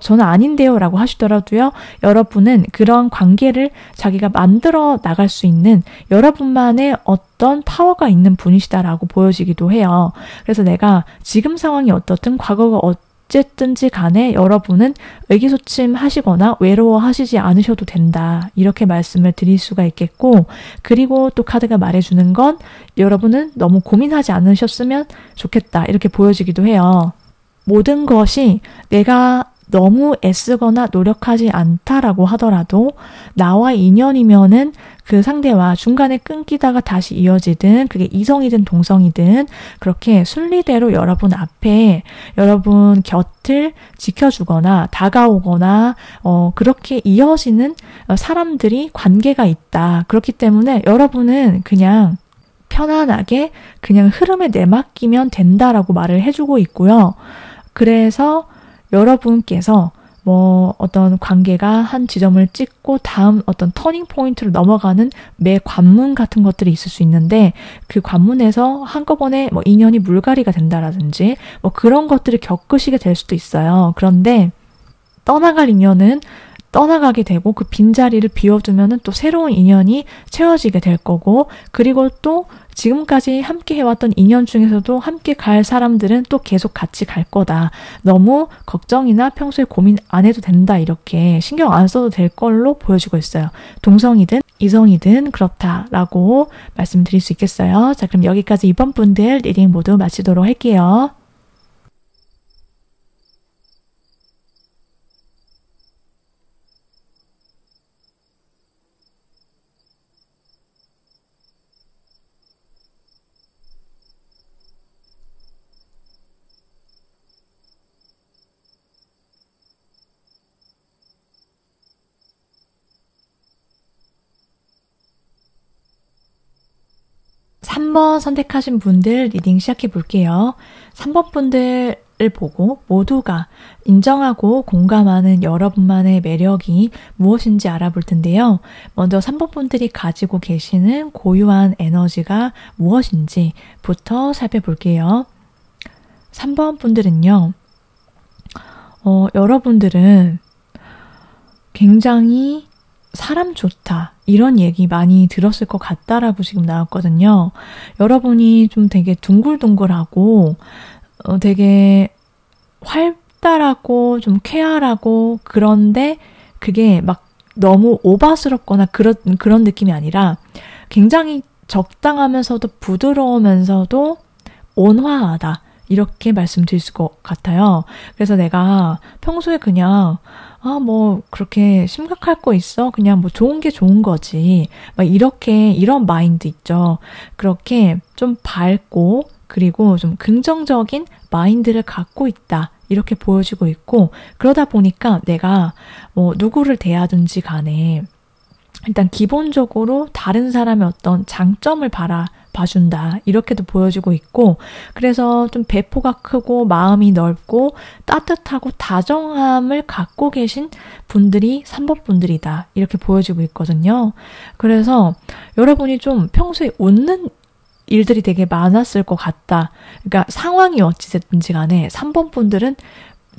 저는 아닌데요 라고 하시더라도요. 여러분은 그런 관계를 자기가 만들어 나갈 수 있는 여러분만의 어떤 파워가 있는 분이시다라고 보여지기도 해요. 그래서 내가 지금 상황이 어떻든 과거가 어쨌든지 간에 여러분은 의기소침하시거나 외로워하시지 않으셔도 된다. 이렇게 말씀을 드릴 수가 있겠고 그리고 또 카드가 말해주는 건 여러분은 너무 고민하지 않으셨으면 좋겠다. 이렇게 보여지기도 해요. 모든 것이 내가 너무 애쓰거나 노력하지 않다라고 하더라도 나와 인연이면은 그 상대와 중간에 끊기다가 다시 이어지든 그게 이성이든 동성이든 그렇게 순리대로 여러분 앞에 여러분 곁을 지켜주거나 다가오거나 그렇게 이어지는 사람들이 관계가 있다. 그렇기 때문에 여러분은 그냥 편안하게 그냥 흐름에 내맡기면 된다라고 말을 해주고 있고요. 그래서 여러분께서 어떤 관계가 한 지점을 찍고 다음 어떤 터닝 포인트로 넘어가는 매 관문 같은 것들이 있을 수 있는데 그 관문에서 한꺼번에 인연이 물갈이가 된다라든지 그런 것들을 겪으시게 될 수도 있어요. 그런데 떠나갈 인연은 떠나가게 되고 그 빈자리를 비워두면은 또 새로운 인연이 채워지게 될 거고 그리고 또 지금까지 함께 해왔던 인연 중에서도 함께 갈 사람들은 또 계속 같이 갈 거다. 너무 걱정이나 평소에 고민 안 해도 된다. 이렇게 신경 안 써도 될 걸로 보여지고 있어요. 동성이든 이성이든 그렇다라고 말씀드릴 수 있겠어요. 자, 그럼 여기까지 이번 분들 리딩 모두 마치도록 할게요. 3번 선택하신 분들 리딩 시작해 볼게요. 3번 분들을 보고 모두가 인정하고 공감하는 여러분만의 매력이 무엇인지 알아볼 텐데요. 먼저 3번 분들이 가지고 계시는 고유한 에너지가 무엇인지부터 살펴볼게요. 3번 분들은요. 여러분들은 굉장히 사람 좋다. 이런 얘기 많이 들었을 것 같다라고 지금 나왔거든요. 여러분이 좀 되게 둥글둥글하고 되게 활달하고 좀 쾌활하고 그런데 그게 막 너무 오바스럽거나 그런 느낌이 아니라 굉장히 적당하면서도 부드러우면서도 온화하다. 이렇게 말씀드릴 것 같아요. 그래서 내가 평소에 그냥 그렇게 심각할 거 있어? 그냥 좋은 게 좋은 거지. 이런 마인드 있죠. 그렇게 좀 밝고, 그리고 좀 긍정적인 마인드를 갖고 있다. 이렇게 보여지고 있고, 그러다 보니까 내가 누구를 대하든지 간에, 일단 기본적으로 다른 사람의 어떤 장점을 봐준다. 이렇게도 보여지고 있고 그래서 좀 배포가 크고 마음이 넓고 따뜻하고 다정함을 갖고 계신 분들이 3번 분들이다. 이렇게 보여지고 있거든요. 그래서 여러분이 좀 평소에 웃는 일들이 되게 많았을 것 같다. 그러니까 상황이 어찌됐든지 간에 3번 분들은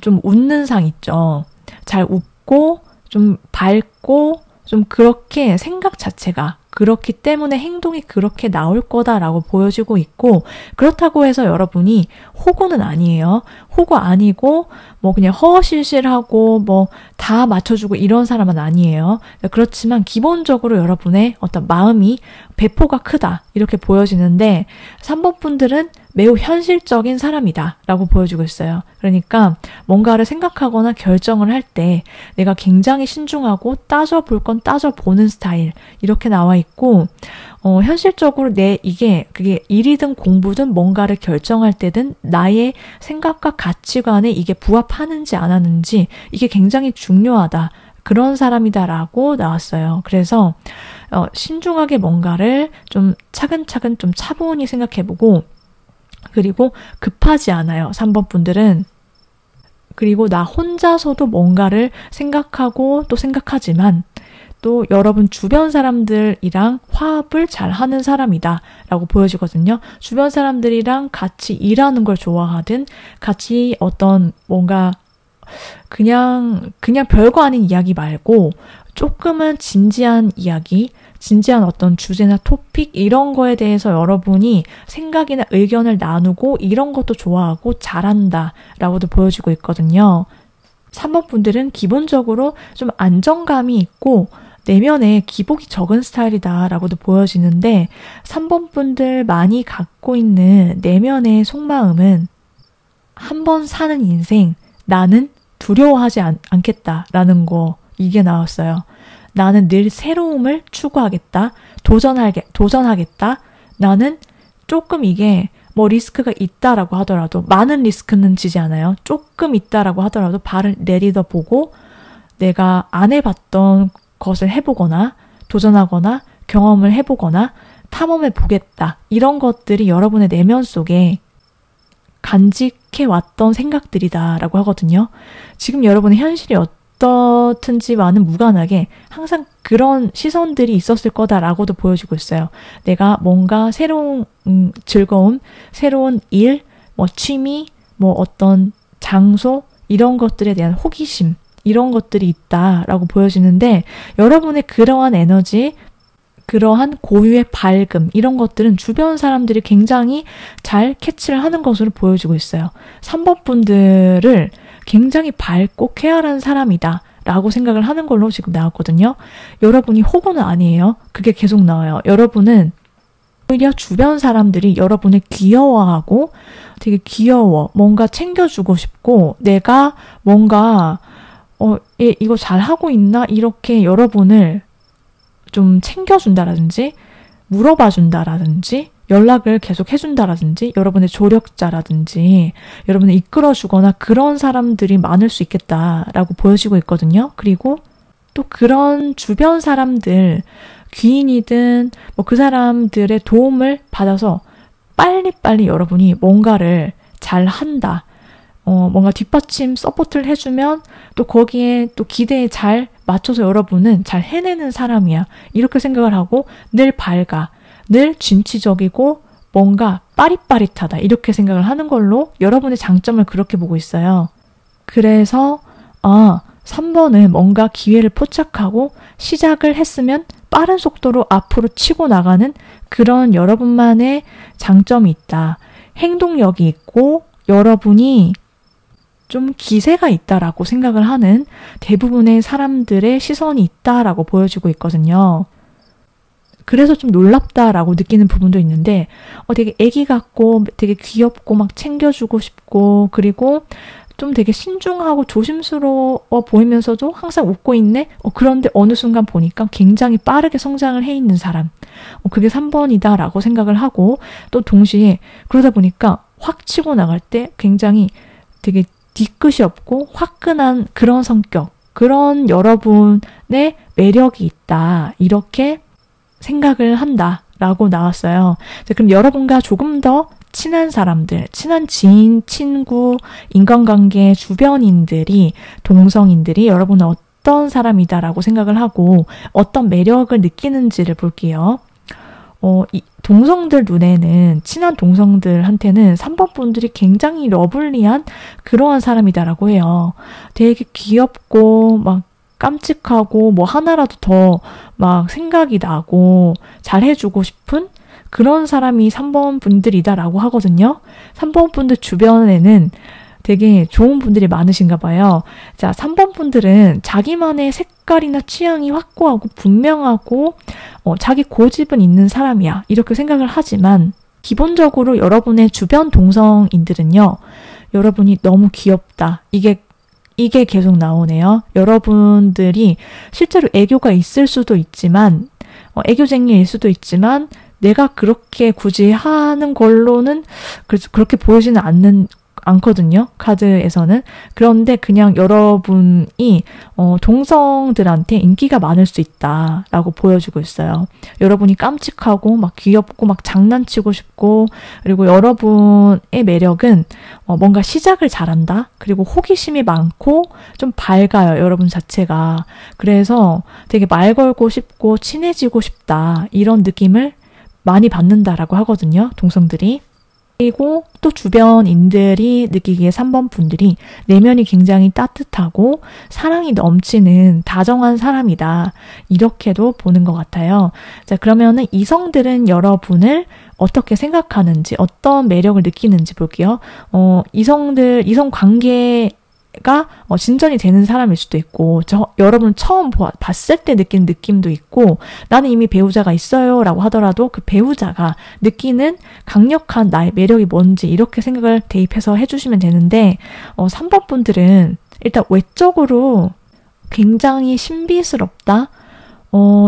좀 웃는 상 있죠. 잘 웃고 좀 밝고 좀 그렇게 생각 자체가 그렇기 때문에 행동이 그렇게 나올 거다라고 보여지고 있고 그렇다고 해서 여러분이 호구는 아니에요. 호구 아니고 그냥 허허실실하고 다 맞춰주고 이런 사람은 아니에요. 그렇지만 기본적으로 여러분의 어떤 마음이 배포가 크다 이렇게 보여지는데 3번 분들은 매우 현실적인 사람이다 라고 보여주고 있어요. 그러니까 뭔가를 생각하거나 결정을 할 때 내가 굉장히 신중하고 따져볼 건 따져보는 스타일 이렇게 나와 있고 현실적으로 그게 일이든 공부든 뭔가를 결정할 때든 나의 생각과 가치관에 이게 부합하는지 안 하는지 이게 굉장히 중요하다. 그런 사람이다라고 나왔어요. 그래서 신중하게 뭔가를 좀 차근차근 좀 차분히 생각해보고 그리고 급하지 않아요. 3번 분들은. 그리고 나 혼자서도 뭔가를 생각하고 또 생각하지만 또 여러분 주변 사람들이랑 화합을 잘 하는 사람이다 라고 보여지거든요. 주변 사람들이랑 같이 일하는 걸 좋아하든 같이 어떤 뭔가 그냥 별거 아닌 이야기 말고 조금은 진지한 이야기, 진지한 어떤 주제나 토픽 이런 거에 대해서 여러분이 생각이나 의견을 나누고 이런 것도 좋아하고 잘한다 라고도 보여지고 있거든요. 3번 분들은 기본적으로 좀 안정감이 있고 내면에 기복이 적은 스타일이다 라고도 보여지는데 3번 분들 많이 갖고 있는 내면의 속마음은 한 번 사는 인생 나는 두려워하지 않겠다라는 거, 이게 나왔어요. 나는 늘 새로움을 추구하겠다. 도전하겠다. 나는 조금 이게 뭐 리스크가 있다라고 하더라도, 많은 리스크는 지지 않아요. 조금 있다라고 하더라도 발을 내딛어 보고 내가 안 해봤던 것을 해보거나 도전하거나 경험을 해보거나 탐험해 보겠다. 이런 것들이 여러분의 내면 속에 간직해왔던 생각들이다라고 하거든요. 지금 여러분의 현실이 어떻든지와는 무관하게 항상 그런 시선들이 있었을 거다라고도 보여주고 있어요. 내가 뭔가 새로운 즐거움, 새로운 일, 뭐 취미, 뭐 어떤 장소, 이런 것들에 대한 호기심, 이런 것들이 있다라고 보여지는데, 여러분의 그러한 에너지, 그러한 고유의 밝음, 이런 것들은 주변 사람들이 굉장히 잘 캐치를 하는 것으로 보여지고 있어요. 3번 분들을 굉장히 밝고 쾌활한 사람이다 라고 생각을 하는 걸로 지금 나왔거든요. 여러분이 호구는 아니에요. 그게 계속 나와요. 여러분은 오히려 주변 사람들이 여러분을 귀여워하고 되게 귀여워, 뭔가 챙겨주고 싶고, 내가 뭔가 얘 이거 잘하고 있나? 이렇게 여러분을 좀 챙겨준다라든지 물어봐준다라든지 연락을 계속 해준다라든지 여러분의 조력자라든지 여러분을 이끌어주거나 그런 사람들이 많을 수 있겠다라고 보여지고 있거든요. 그리고 또 그런 주변 사람들, 귀인이든 뭐 그 사람들의 도움을 받아서 빨리빨리 여러분이 뭔가를 잘 한다. 뭔가 뒷받침, 서포트를 해주면 또 거기에 또 기대에 잘 맞춰서 여러분은 잘 해내는 사람이야. 이렇게 생각을 하고 늘 밝아, 늘 진취적이고 뭔가 빠릿빠릿하다. 이렇게 생각을 하는 걸로 여러분의 장점을 그렇게 보고 있어요. 그래서 3번은 뭔가 기회를 포착하고 시작을 했으면 빠른 속도로 앞으로 치고 나가는 그런 여러분만의 장점이 있다. 행동력이 있고 여러분이 좀 기세가 있다라고 생각을 하는 대부분의 사람들의 시선이 있다라고 보여지고 있거든요. 그래서 좀 놀랍다라고 느끼는 부분도 있는데 되게 애기 같고 되게 귀엽고 막 챙겨주고 싶고 그리고 좀 되게 신중하고 조심스러워 보이면서도 항상 웃고 있네? 그런데 어느 순간 보니까 굉장히 빠르게 성장을 해 있는 사람. 그게 3번이다라고 생각을 하고 또 동시에 그러다 보니까 확 치고 나갈 때 굉장히 되게 뒤끝이 없고 화끈한 그런 성격, 그런 여러분의 매력이 있다. 이렇게 생각을 한다라고 나왔어요. 그럼 여러분과 조금 더 친한 사람들, 친한 지인, 친구, 인간관계, 주변인들이, 동성인들이 여러분은 어떤 사람이다라고 생각을 하고 어떤 매력을 느끼는지를 볼게요. 동성들 눈에는, 친한 동성들한테는 3번 분들이 굉장히 러블리한 그러한 사람이다라고 해요. 되게 귀엽고 막 깜찍하고 뭐 하나라도 더 막 생각이 나고 잘해주고 싶은 그런 사람이 3번 분들이다라고 하거든요. 3번 분들 주변에는 되게 좋은 분들이 많으신가 봐요. 자, 3번 분들은 자기만의 색깔이나 취향이 확고하고 분명하고 자기 고집은 있는 사람이야. 이렇게 생각을 하지만 기본적으로 여러분의 주변 동성인들은요. 여러분이 너무 귀엽다. 이게 계속 나오네요. 여러분들이 실제로 애교가 있을 수도 있지만 애교쟁이일 수도 있지만 내가 그렇게 굳이 하는 걸로는 그렇게 보이지는 않거든요. 카드에서는. 그런데 그냥 여러분이 동성들한테 인기가 많을 수 있다라고 보여주고 있어요. 여러분이 깜찍하고 막 귀엽고 막 장난치고 싶고 그리고 여러분의 매력은 뭔가 시작을 잘한다. 그리고 호기심이 많고 좀 밝아요. 여러분 자체가. 그래서 되게 말 걸고 싶고 친해지고 싶다. 이런 느낌을 많이 받는다라고 하거든요. 동성들이. 그리고 또 주변인들이 느끼기에 3번 분들이 내면이 굉장히 따뜻하고 사랑이 넘치는 다정한 사람이다. 이렇게도 보는 것 같아요. 자, 그러면은 이성들은 여러분을 어떻게 생각하는지, 어떤 매력을 느끼는지 볼게요. 이성 관계가 진전이 되는 사람일 수도 있고, 여러분을 처음 봤을 때 느끼는 느낌도 있고, 나는 이미 배우자가 있어요 라고 하더라도 그 배우자가 느끼는 강력한 나의 매력이 뭔지 이렇게 생각을 대입해서 해주시면 되는데, 3번 분들은 일단 외적으로 굉장히 신비스럽다.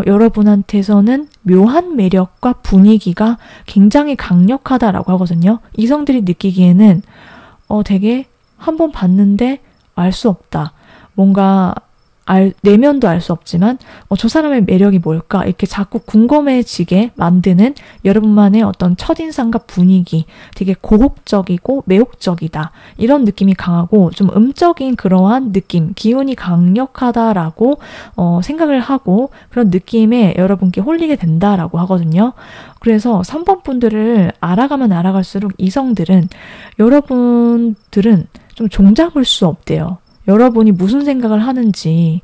여러분한테서는 묘한 매력과 분위기가 굉장히 강력하다라고 하거든요. 이성들이 느끼기에는 되게 한번 봤는데 알 수 없다. 뭔가 내면도 알 수 없지만 저 사람의 매력이 뭘까 이렇게 자꾸 궁금해지게 만드는 여러분만의 어떤 첫인상과 분위기, 되게 고혹적이고 매혹적이다 이런 느낌이 강하고 좀 음적인 그러한 느낌, 기운이 강력하다라고 생각을 하고 그런 느낌에 여러분께 홀리게 된다라고 하거든요. 그래서 3번 분들을 알아가면 알아갈수록 이성들은 여러분들은 좀 종잡을 수 없대요. 여러분이 무슨 생각을 하는지,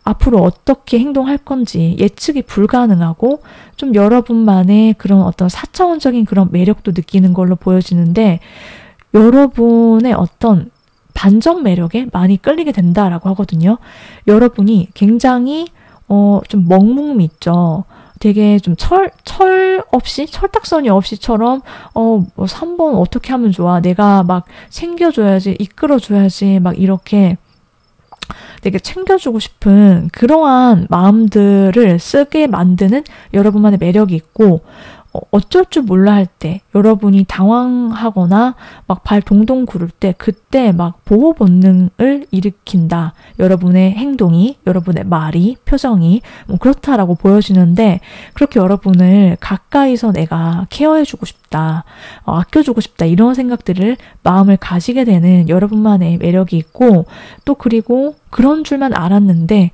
앞으로 어떻게 행동할 건지 예측이 불가능하고 좀 여러분만의 그런 어떤 4차원적인 그런 매력도 느끼는 걸로 보여지는데 여러분의 어떤 반전 매력에 많이 끌리게 된다라고 하거든요. 여러분이 굉장히 좀 먹뭉 있죠. 되게 좀 철딱서니 없이처럼, 3번 어떻게 하면 좋아? 내가 막 챙겨줘야지, 이끌어줘야지, 막 이렇게 되게 챙겨주고 싶은 그러한 마음들을 쓰게 만드는 여러분만의 매력이 있고, 어쩔 줄 몰라 할 때, 여러분이 당황하거나 막 발 동동 구를 때, 그때 막 보호 본능을 일으킨다. 여러분의 행동이, 여러분의 말이, 표정이 뭐 그렇다라고 보여지는데, 그렇게 여러분을 가까이서 내가 케어해주고 싶다, 아껴주고 싶다, 이런 생각들을 마음을 가지게 되는 여러분만의 매력이 있고, 또 그리고 그런 줄만 알았는데,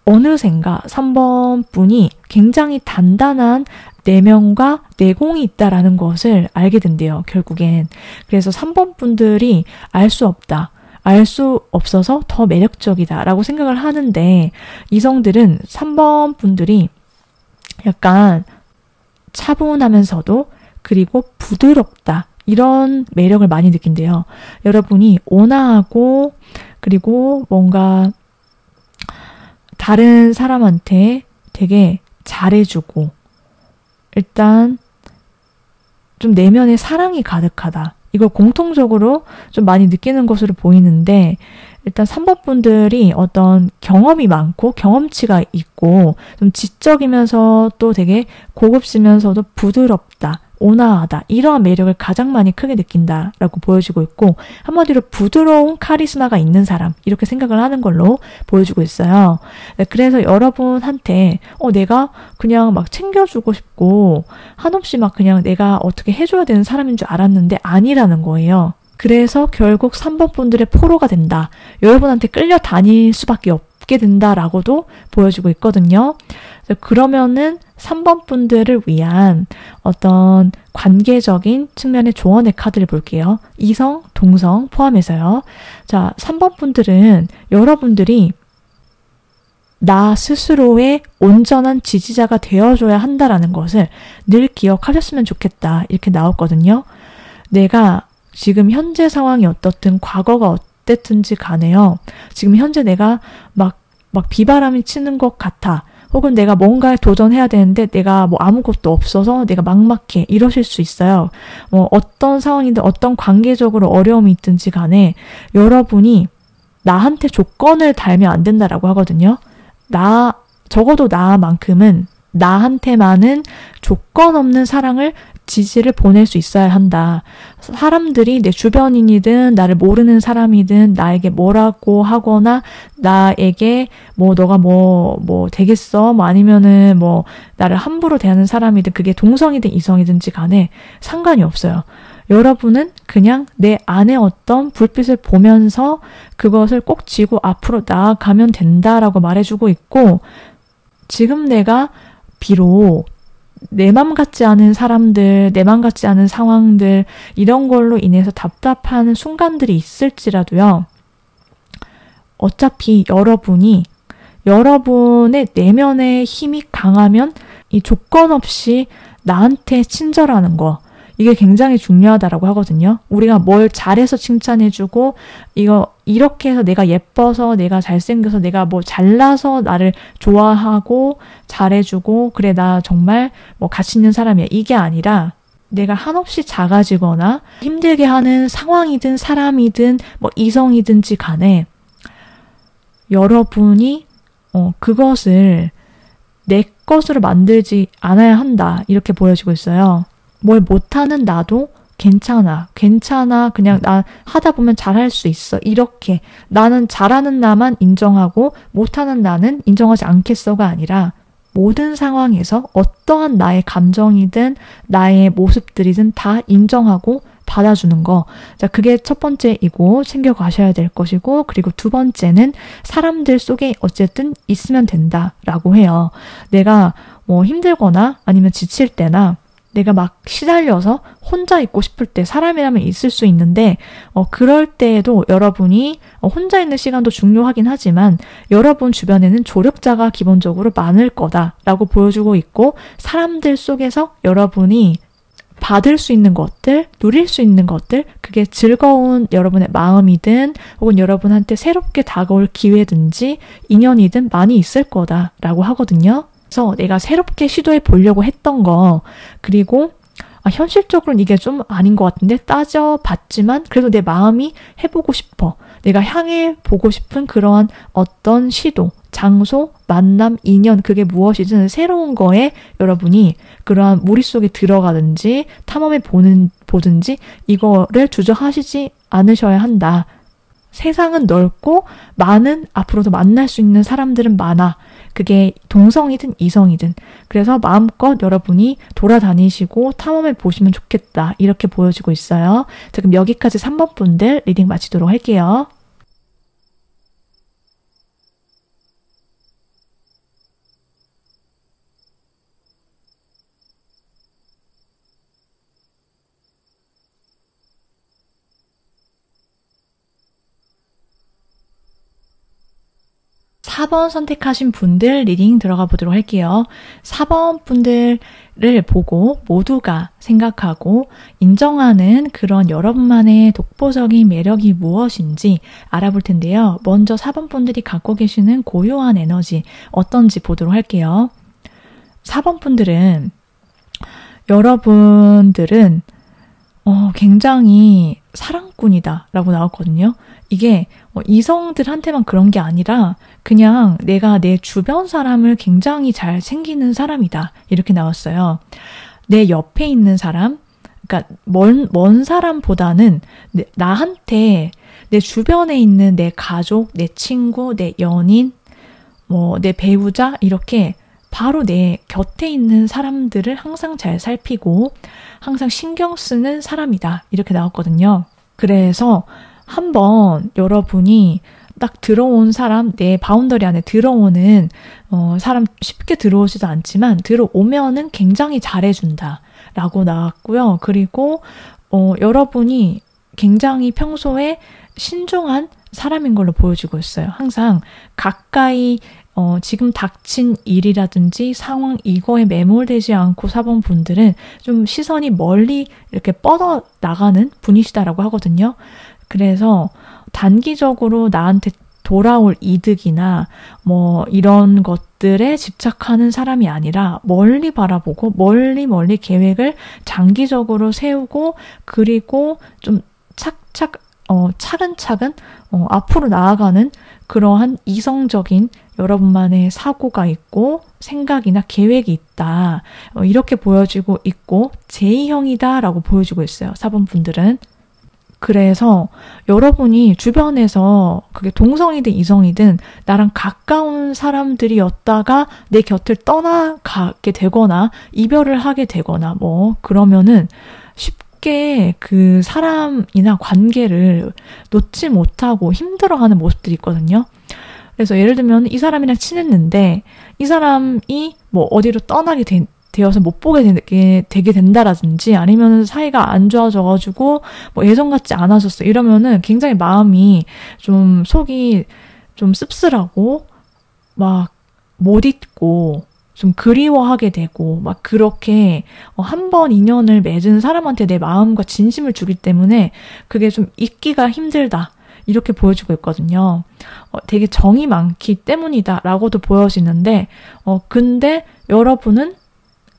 어느샌가 3번 분이 굉장히 단단한 내면과 내공이 있다라는 것을 알게 된대요, 결국엔. 그래서 3번 분들이 알 수 없다. 알 수 없어서 더 매력적이다라고 생각을 하는데 이성들은 3번 분들이 약간 차분하면서도 그리고 부드럽다. 이런 매력을 많이 느낀대요. 여러분이 온화하고 그리고 뭔가 다른 사람한테 되게 잘해주고 일단 좀 내면에 사랑이 가득하다. 이걸 공통적으로 좀 많이 느끼는 것으로 보이는데 일단 3번 분들이 어떤 경험이 많고 경험치가 있고 좀 지적이면서 또 되게 고급지면서도 부드럽다. 온화하다. 이러한 매력을 가장 많이 크게 느낀다라고 보여지고 있고 한마디로 부드러운 카리스마가 있는 사람 이렇게 생각을 하는 걸로 보여주고 있어요. 그래서 여러분한테 내가 그냥 막 챙겨주고 싶고 한없이 막 그냥 내가 어떻게 해줘야 되는 사람인 줄 알았는데 아니라는 거예요. 그래서 결국 3번 분들의 포로가 된다. 여러분한테 끌려다닐 수밖에 없게 된다라고도 보여주고 있거든요. 그러면은 3번 분들을 위한 어떤 관계적인 측면의 조언의 카드를 볼게요. 이성, 동성 포함해서요. 자, 3번 분들은 여러분들이 나 스스로의 온전한 지지자가 되어줘야 한다라는 것을 늘 기억하셨으면 좋겠다. 이렇게 나왔거든요. 내가 지금 현재 상황이 어떻든 과거가 어땠든지 간에요. 지금 현재 내가 막 비바람이 치는 것 같아. 혹은 내가 뭔가에 도전해야 되는데 내가 뭐 아무것도 없어서 내가 막막해. 이러실 수 있어요. 어떤 상황이든 어떤 관계적으로 어려움이 있든지 간에 여러분이 나한테 조건을 달면 안 된다라고 하거든요. 적어도 나만큼은 나한테만은 조건 없는 사랑을 지지를 보낼 수 있어야 한다. 사람들이 내 주변인이든 나를 모르는 사람이든 나에게 뭐라고 하거나 나에게 너가 되겠어? 아니면은 나를 함부로 대하는 사람이든 그게 동성이든 이성이든지 간에 상관이 없어요. 여러분은 그냥 내 안에 어떤 불빛을 보면서 그것을 꼭 쥐고 앞으로 나아가면 된다라고 말해주고 있고 지금 내가 비록 내 맘 같지 않은 사람들, 내 맘 같지 않은 상황들 이런 걸로 인해서 답답한 순간들이 있을지라도요. 어차피 여러분의 내면의 힘이 강하면 이 조건 없이 나한테 친절하는 거 이게 굉장히 중요하다라고 하거든요. 우리가 뭘 잘해서 칭찬해주고 이렇게 해서 내가 예뻐서 내가 잘생겨서 내가 잘나서 나를 좋아하고 잘해주고 그래 나 정말 가치 있는 사람이야. 이게 아니라 내가 한없이 작아지거나 힘들게 하는 상황이든 사람이든 뭐 이성이든지 간에 여러분이 그것을 내 것으로 만들지 않아야 한다. 이렇게 보여지고 있어요. 뭘 못하는 나도 괜찮아. 그냥 나 하다 보면 잘할 수 있어. 이렇게 나는 잘하는 나만 인정하고 못하는 나는 인정하지 않겠어가 아니라 모든 상황에서 어떠한 나의 감정이든 나의 모습들이든 다 인정하고 받아주는 거. 자, 그게 첫 번째이고 챙겨가셔야 될 것이고, 그리고 두 번째는 사람들 속에 어쨌든 있으면 된다라고 해요. 내가 뭐 힘들거나 아니면 지칠 때나 내가 막 시달려서 혼자 있고 싶을 때 사람이라면 있을 수 있는데 그럴 때에도 여러분이 혼자 있는 시간도 중요하긴 하지만 여러분 주변에는 조력자가 기본적으로 많을 거다라고 보여주고 있고 사람들 속에서 여러분이 받을 수 있는 것들, 누릴 수 있는 것들, 그게 즐거운 여러분의 마음이든 혹은 여러분한테 새롭게 다가올 기회든지 인연이든 많이 있을 거다라고 하거든요. 그래서 내가 새롭게 시도해 보려고 했던 거, 그리고 현실적으로는 이게 좀 아닌 것 같은데 따져봤지만 그래도 내 마음이 해보고 싶어. 내가 향해 보고 싶은 그러한 어떤 시도, 장소, 만남, 인연, 그게 무엇이든 새로운 거에 여러분이 그러한 무리 속에 들어가든지 탐험해 보든지 이거를 주저하시지 않으셔야 한다. 세상은 넓고 많은 앞으로도 만날 수 있는 사람들은 많아. 그게 동성이든 이성이든. 그래서 마음껏 여러분이 돌아다니시고 탐험해 보시면 좋겠다. 이렇게 보여지고 있어요. 자, 그럼 여기까지 3번 분들 리딩 마치도록 할게요. 4번 선택하신 분들 리딩 들어가 보도록 할게요. 4번 분들을 보고 모두가 생각하고 인정하는 그런 여러분만의 독보적인 매력이 무엇인지 알아볼 텐데요. 먼저 4번 분들이 갖고 계시는 고유한 에너지 어떤지 보도록 할게요. 4번 분들은 여러분들은 굉장히 사랑꾼이다 라고 나왔거든요. 이게 이성들한테만 그런 게 아니라 그냥 내가 내 주변 사람을 굉장히 잘 챙기는 사람이다 이렇게 나왔어요. 내 옆에 있는 사람, 그러니까 먼 사람보다는 나한테 내 주변에 있는 내 가족, 내 친구, 내 연인, 내 배우자 이렇게 바로 내 곁에 있는 사람들을 항상 잘 살피고 항상 신경 쓰는 사람이다 이렇게 나왔거든요. 그래서 한번 여러분이 딱 들어온 사람, 내 바운더리 안에 들어오는 사람 쉽게 들어오지도 않지만 들어오면은 굉장히 잘해준다 라고 나왔고요. 그리고 여러분이 굉장히 평소에 신중한 사람인 걸로 보여지고 있어요. 항상 가까이 지금 닥친 일이라든지 상황 이거에 매몰되지 않고 4번 분들은 좀 시선이 멀리 이렇게 뻗어 나가는 분이시다라고 하거든요. 그래서 단기적으로 나한테 돌아올 이득이나 이런 것들에 집착하는 사람이 아니라 멀리 바라보고 멀리 계획을 장기적으로 세우고 그리고 좀 차근차근 앞으로 나아가는 그러한 이성적인 여러분만의 사고가 있고 생각이나 계획이 있다. 이렇게 보여지고 있고 제2형이다 라고 보여지고 있어요. 4번 분들은. 그래서 여러분이 주변에서 그게 동성이든 이성이든 나랑 가까운 사람들이었다가 내 곁을 떠나가게 되거나 이별을 하게 되거나 그러면은 쉽게 그 사람이나 관계를 놓지 못하고 힘들어하는 모습들이 있거든요. 그래서 예를 들면 이 사람이랑 친했는데 이 사람이 어디로 떠나게 되어서 못 보게 되게 된다라든지 아니면 사이가 안 좋아져가지고 예전 같지 않아졌어 이러면은 굉장히 마음이 좀 속이 좀 씁쓸하고 막 못 잊고 좀 그리워하게 되고 막 그렇게 한 번 인연을 맺은 사람한테 내 마음과 진심을 주기 때문에 그게 좀 잊기가 힘들다 이렇게 보여지고 있거든요. 되게 정이 많기 때문이다 라고도 보여지는데 근데 여러분은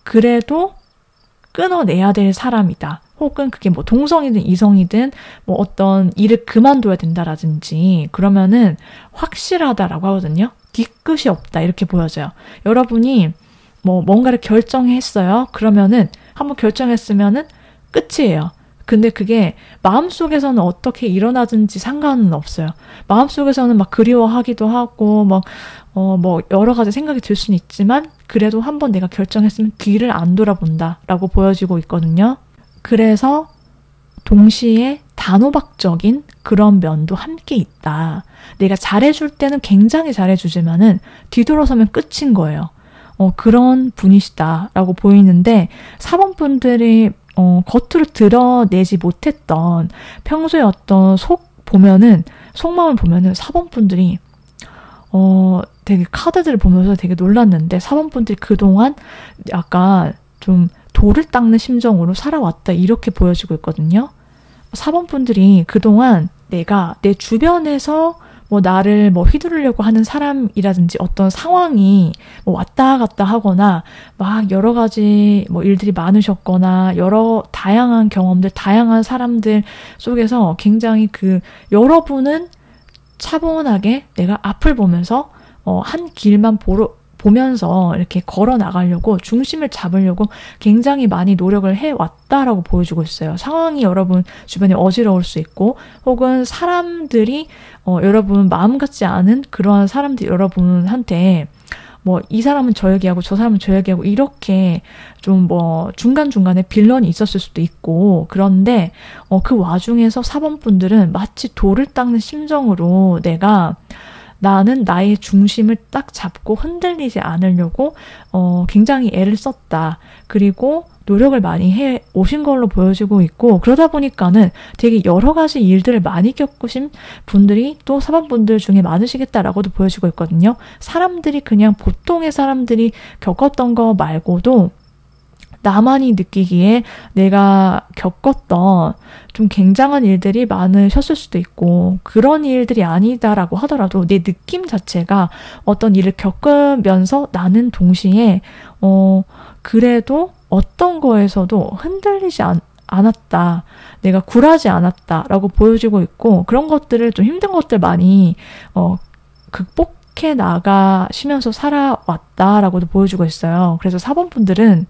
그래도 끊어내야 될 사람이다. 혹은 그게 뭐 동성이든 이성이든 뭐 어떤 일을 그만둬야 된다라든지 그러면은 확실하다라고 하거든요. 뒤끝이 없다 이렇게 보여져요. 여러분이 뭐 뭔가를 결정했어요. 그러면은 한번 결정했으면은 끝이에요. 근데 그게 마음속에서는 어떻게 일어나든지 상관은 없어요. 마음속에서는 막 그리워하기도 하고 뭐 여러 가지 생각이 들 수는 있지만 그래도 한번 내가 결정했으면 뒤를 안 돌아본다라고 보여지고 있거든요. 그래서 동시에 단호박적인 그런 면도 함께 있다. 내가 잘해줄 때는 굉장히 잘해주지만은 뒤돌아서면 끝인 거예요. 그런 분이시다라고 보이는데 4번 분들이 겉으로 드러내지 못했던 평소에 어떤 속마음을 보면은 4번 분들이 되게 카드들을 보면서 되게 놀랐는데 4번 분들이 그동안 약간 좀 돌을 닦는 심정으로 살아왔다 이렇게 보여지고 있거든요. 4번 분들이 그동안 내가 내 주변에서 뭐 나를 뭐 휘두르려고 하는 사람이라든지 어떤 상황이 뭐 왔다 갔다 하거나 막 여러 가지 뭐 일들이 많으셨거나 여러 다양한 경험들, 다양한 사람들 속에서 굉장히 여러분은 차분하게 내가 앞을 보면서 한 길만 보면서 이렇게 걸어 나가려고 중심을 잡으려고 굉장히 많이 노력을 해왔다라고 보여주고 있어요. 상황이 여러분 주변에 어지러울 수 있고 혹은 사람들이 여러분 마음 같지 않은 그러한 사람들이 여러분한테 뭐 이 사람은 저 얘기하고 저 사람은 저 얘기하고 이렇게 좀 뭐 중간중간에 빌런이 있었을 수도 있고 그런데 그 와중에서 4번 분들은 마치 돌을 닦는 심정으로 나는 나의 중심을 딱 잡고 흔들리지 않으려고 굉장히 애를 썼다. 그리고 노력을 많이 해 오신 걸로 보여지고 있고 그러다 보니까는 되게 여러 가지 일들을 많이 겪으신 분들이 또 4번 분들 중에 많으시겠다라고도 보여지고 있거든요. 사람들이 그냥 보통의 사람들이 겪었던 거 말고도 나만이 느끼기에 내가 겪었던 좀 굉장한 일들이 많으셨을 수도 있고 그런 일들이 아니다라고 하더라도 내 느낌 자체가 어떤 일을 겪으면서 나는 동시에 그래도 어떤 거에서도 흔들리지 않았다. 내가 굴하지 않았다라고 보여지고 있고 그런 것들을 좀 힘든 것들 많이 극복해 나가시면서 살아왔다라고도 보여주고 있어요. 그래서 4번 분들은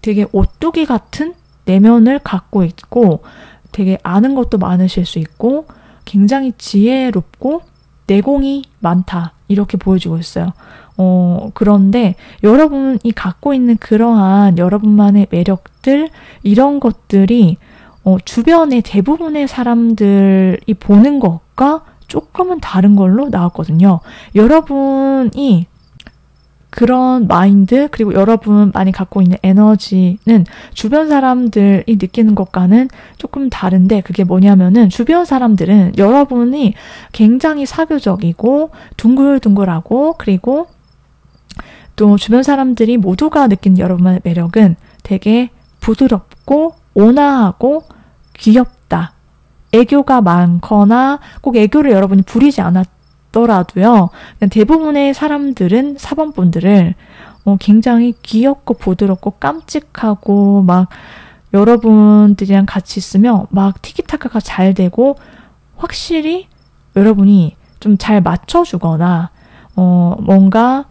되게 오뚜기 같은 내면을 갖고 있고 되게 아는 것도 많으실 수 있고 굉장히 지혜롭고 내공이 많다 이렇게 보여주고 있어요. 그런데 여러분이 갖고 있는 그러한 여러분만의 매력들 이런 것들이 주변의 대부분의 사람들이 보는 것과 조금은 다른 걸로 나왔거든요. 여러분이 그런 마인드 그리고 여러분 많이 갖고 있는 에너지는 주변 사람들이 느끼는 것과는 조금 다른데 그게 뭐냐면은 주변 사람들은 여러분이 굉장히 사교적이고 둥글둥글하고 그리고 또 주변 사람들이 모두가 느끼는 여러분의 매력은 되게 부드럽고 온화하고 귀엽다. 애교가 많거나 꼭 애교를 여러분이 부리지 않았더라도요. 그냥 대부분의 사람들은 4번 분들을 굉장히 귀엽고 부드럽고 깜찍하고 막 여러분들이랑 같이 있으면 막 티키타카가 잘 되고 확실히 여러분이 좀 잘 맞춰주거나 뭔가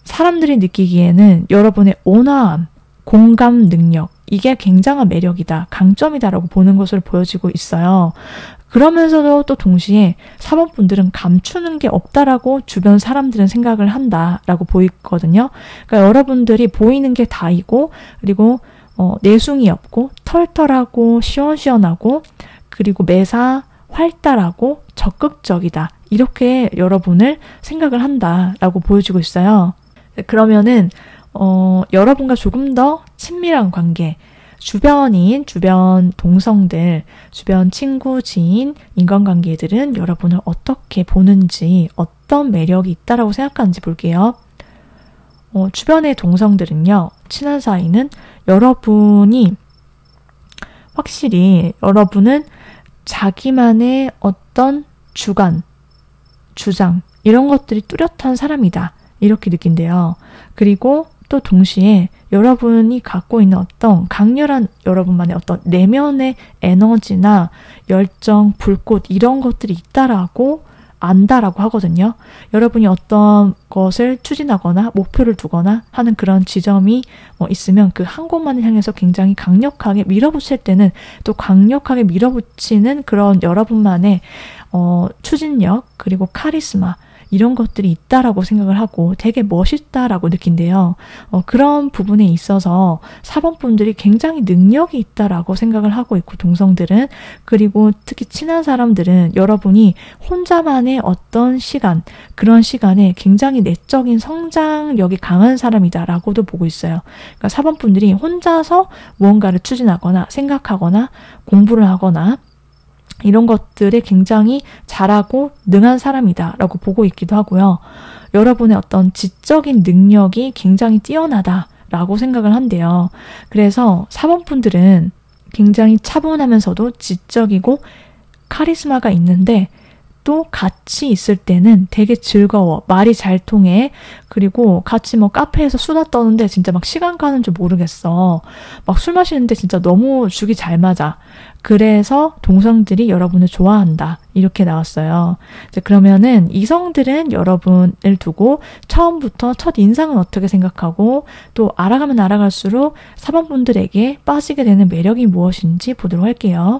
사람들이 느끼기에는 여러분의 온화함, 공감 능력 이게 굉장한 매력이다, 강점이다라고 보는 것으로 보여지고 있어요. 그러면서도 또 동시에 4번 분들은 감추는 게 없다라고 주변 사람들은 생각을 한다라고 보이거든요. 그러니까 여러분들이 보이는 게 다이고 그리고 내숭이 없고 털털하고 시원시원하고 그리고 매사 활달하고 적극적이다. 이렇게 여러분을 생각을 한다라고 보여주고 있어요. 그러면은 여러분과 조금 더 친밀한 관계, 주변 동성들, 주변 친구, 지인, 인간관계들은 여러분을 어떻게 보는지, 어떤 매력이 있다라고 생각하는지 볼게요. 주변의 동성들은요, 친한 사이는 여러분이 확실히 여러분은 자기만의 어떤 주장, 이런 것들이 뚜렷한 사람이다. 이렇게 느낀대요. 그리고 또 동시에 여러분이 갖고 있는 어떤 강렬한 여러분만의 어떤 내면의 에너지나 열정, 불꽃 이런 것들이 있다라고 안다라고 하거든요. 여러분이 어떤 것을 추진하거나 목표를 두거나 하는 그런 지점이 있으면 그 한 곳만을 향해서 굉장히 강력하게 밀어붙일 때는 또 강력하게 밀어붙이는 그런 여러분만의 추진력 그리고 카리스마 이런 것들이 있다라고 생각을 하고 되게 멋있다라고 느낀대요. 그런 부분에 있어서 4번 분들이 굉장히 능력이 있다라고 생각을 하고 있고 동성들은 그리고 특히 친한 사람들은 여러분이 혼자만의 어떤 시간 그런 시간에 굉장히 내적인 성장력이 강한 사람이다라고도 보고 있어요. 그러니까 4번 분들이 혼자서 무언가를 추진하거나 생각하거나 공부를 하거나 이런 것들에 굉장히 잘하고 능한 사람이다라고 보고 있기도 하고요. 여러분의 어떤 지적인 능력이 굉장히 뛰어나다라고 생각을 한대요. 그래서 4번 분들은 굉장히 차분하면서도 지적이고 카리스마가 있는데 또 같이 있을 때는 되게 즐거워. 말이 잘 통해. 그리고 같이 카페에서 수다 떠는데 진짜 막 시간 가는 줄 모르겠어. 막 술 마시는데 진짜 너무 죽이 잘 맞아. 그래서 동성들이 여러분을 좋아한다. 이렇게 나왔어요. 이제 그러면은 이성들은 여러분을 두고 처음부터 첫 인상은 어떻게 생각하고 또 알아가면 알아갈수록 4번 분들에게 빠지게 되는 매력이 무엇인지 보도록 할게요.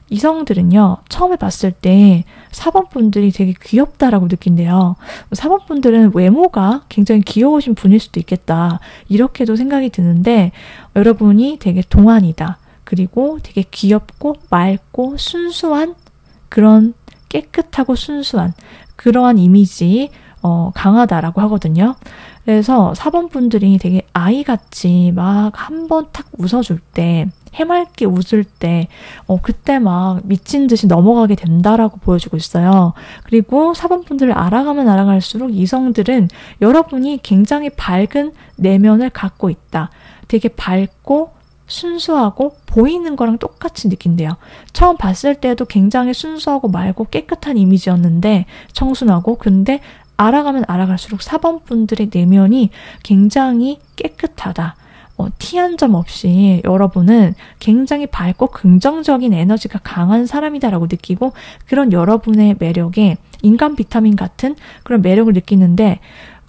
이성들은요, 처음에 봤을 때 4번 분들이 되게 귀엽다라고 느낀대요. 4번 분들은 외모가 굉장히 귀여우신 분일 수도 있겠다. 이렇게도 생각이 드는데, 여러분이 되게 동안이다. 그리고 되게 귀엽고 맑고 순수한 그런 깨끗하고 순수한 그러한 이미지 강하다라고 하거든요. 그래서 4번 분들이 되게 아이같이 막 한 번 탁 웃어줄 때 해맑게 웃을 때 그때 막 미친 듯이 넘어가게 된다라고 보여주고 있어요. 그리고 4번 분들을 알아가면 알아갈수록 이성들은 여러분이 굉장히 밝은 내면을 갖고 있다. 되게 밝고 순수하고 보이는 거랑 똑같이 느낀대요. 처음 봤을 때도 굉장히 순수하고 맑고 깨끗한 이미지였는데 청순하고 근데 알아가면 알아갈수록 4번 분들의 내면이 굉장히 깨끗하다. 티 한 점 없이 여러분은 굉장히 밝고 긍정적인 에너지가 강한 사람이다라고 느끼고 그런 여러분의 매력에 인간 비타민 같은 그런 매력을 느끼는데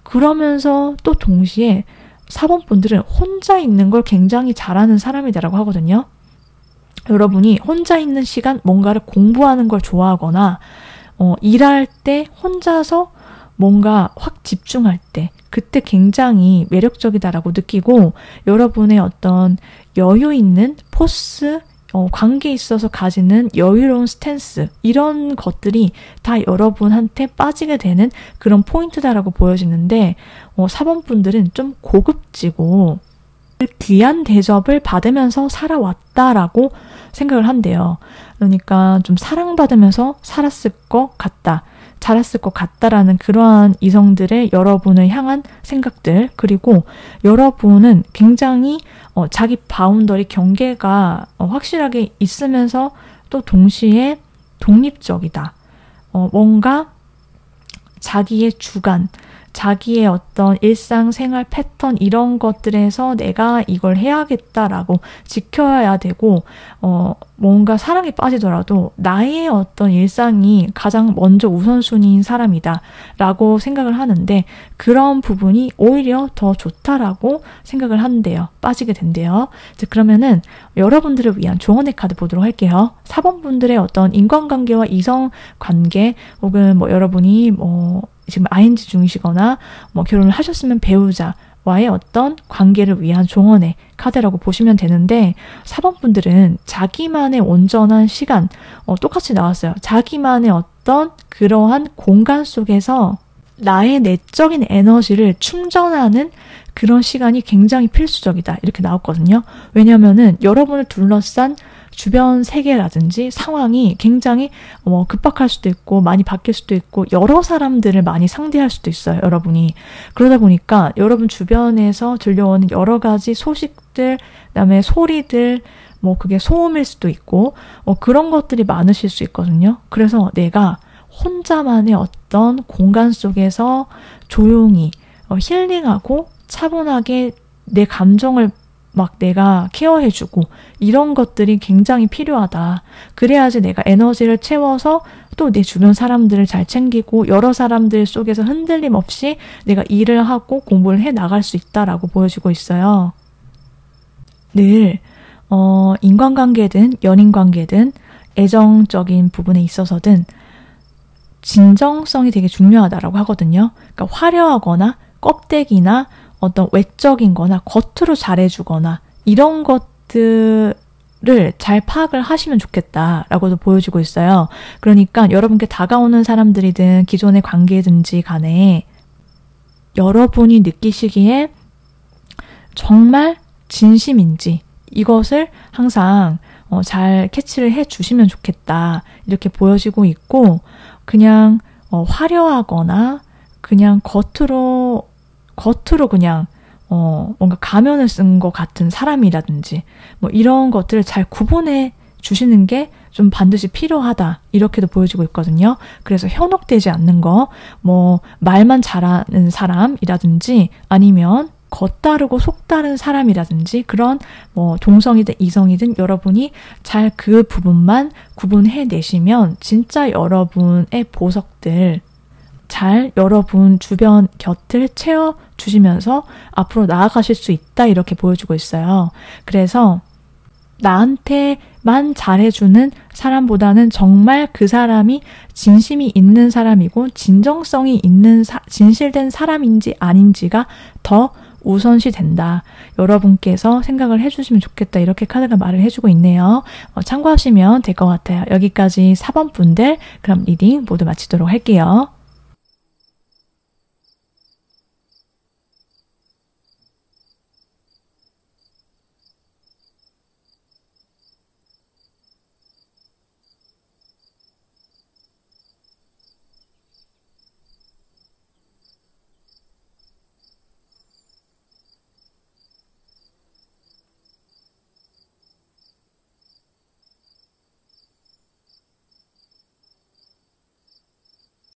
그러면서 또 동시에 4번 분들은 혼자 있는 걸 굉장히 잘하는 사람이다라고 하거든요. 여러분이 혼자 있는 시간 뭔가를 공부하는 걸 좋아하거나 일할 때 혼자서 뭔가 확 집중할 때 그때 굉장히 매력적이다라고 느끼고 여러분의 어떤 여유 있는 포스, 관계에 있어서 가지는 여유로운 스탠스 이런 것들이 다 여러분한테 빠지게 되는 그런 포인트다라고 보여지는데 4번 분들은 좀 고급지고 귀한 대접을 받으면서 살아왔다라고 생각을 한대요. 그러니까 좀 사랑받으면서 살았을 것 같다. 자랐을 것 같다라는 그러한 이성들의 여러분을 향한 생각들 그리고 여러분은 굉장히 자기 바운더리 경계가 확실하게 있으면서 또 동시에 독립적이다. 뭔가 자기의 주관 자기의 어떤 일상생활 패턴 이런 것들에서 내가 이걸 해야겠다라고 지켜야 되고 뭔가 사랑에 빠지더라도 나의 어떤 일상이 가장 먼저 우선순위인 사람이다 라고 생각을 하는데 그런 부분이 오히려 더 좋다라고 생각을 한대요. 빠지게 된대요. 그러면은 여러분들을 위한 조언의 카드 보도록 할게요. 4번 분들의 어떤 인간관계와 이성관계 혹은 여러분이 지금 ING 중이시거나 결혼을 하셨으면 배우자와의 어떤 관계를 위한 조언의 카드라고 보시면 되는데 4번 분들은 자기만의 온전한 시간 똑같이 나왔어요. 자기만의 어떤 그러한 공간 속에서 나의 내적인 에너지를 충전하는 그런 시간이 굉장히 필수적이다. 이렇게 나왔거든요. 왜냐하면은 여러분을 둘러싼 주변 세계라든지 상황이 굉장히 급박할 수도 있고 많이 바뀔 수도 있고 여러 사람들을 많이 상대할 수도 있어요. 여러분이. 그러다 보니까 여러분 주변에서 들려오는 여러 가지 소식들, 그다음에 소리들, 그게 소음일 수도 있고 그런 것들이 많으실 수 있거든요. 그래서 내가 혼자만의 어떤 공간 속에서 조용히 힐링하고 차분하게 내 감정을 막 내가 케어해주고 이런 것들이 굉장히 필요하다. 그래야지 내가 에너지를 채워서 또 내 주변 사람들을 잘 챙기고 여러 사람들 속에서 흔들림 없이 내가 일을 하고 공부를 해 나갈 수 있다라고 보여주고 있어요. 늘 인간관계든 연인관계든 애정적인 부분에 있어서든 진정성이 되게 중요하다라고 하거든요. 그러니까 화려하거나 껍데기나 어떤 외적인 거나 겉으로 잘해주거나 이런 것들을 잘 파악을 하시면 좋겠다라고도 보여주고 있어요. 그러니까 여러분께 다가오는 사람들이든 기존의 관계든지 간에 여러분이 느끼시기에 정말 진심인지 이것을 항상 잘 캐치를 해주시면 좋겠다. 이렇게 보여지고 있고 그냥 화려하거나 그냥 겉으로 그냥 뭔가 가면을 쓴 것 같은 사람이라든지 뭐 이런 것들을 잘 구분해 주시는 게 좀 반드시 필요하다. 이렇게도 보여지고 있거든요. 그래서 현혹되지 않는 거, 뭐 말만 잘하는 사람이라든지 아니면 겉다르고 속다른 사람이라든지 그런 뭐 동성이든 이성이든 여러분이 잘 그 부분만 구분해내시면 진짜 여러분의 보석들 잘 여러분 주변 곁을 채워주시면서 앞으로 나아가실 수 있다 이렇게 보여주고 있어요. 그래서 나한테만 잘해주는 사람보다는 정말 그 사람이 진심이 있는 사람이고 진정성이 있는 진실된 사람인지 아닌지가 더 우선시 된다. 여러분께서 생각을 해주시면 좋겠다. 이렇게 카드가 말을 해주고 있네요. 참고하시면 될 것 같아요. 여기까지 4번 분들 그럼 리딩 모두 마치도록 할게요.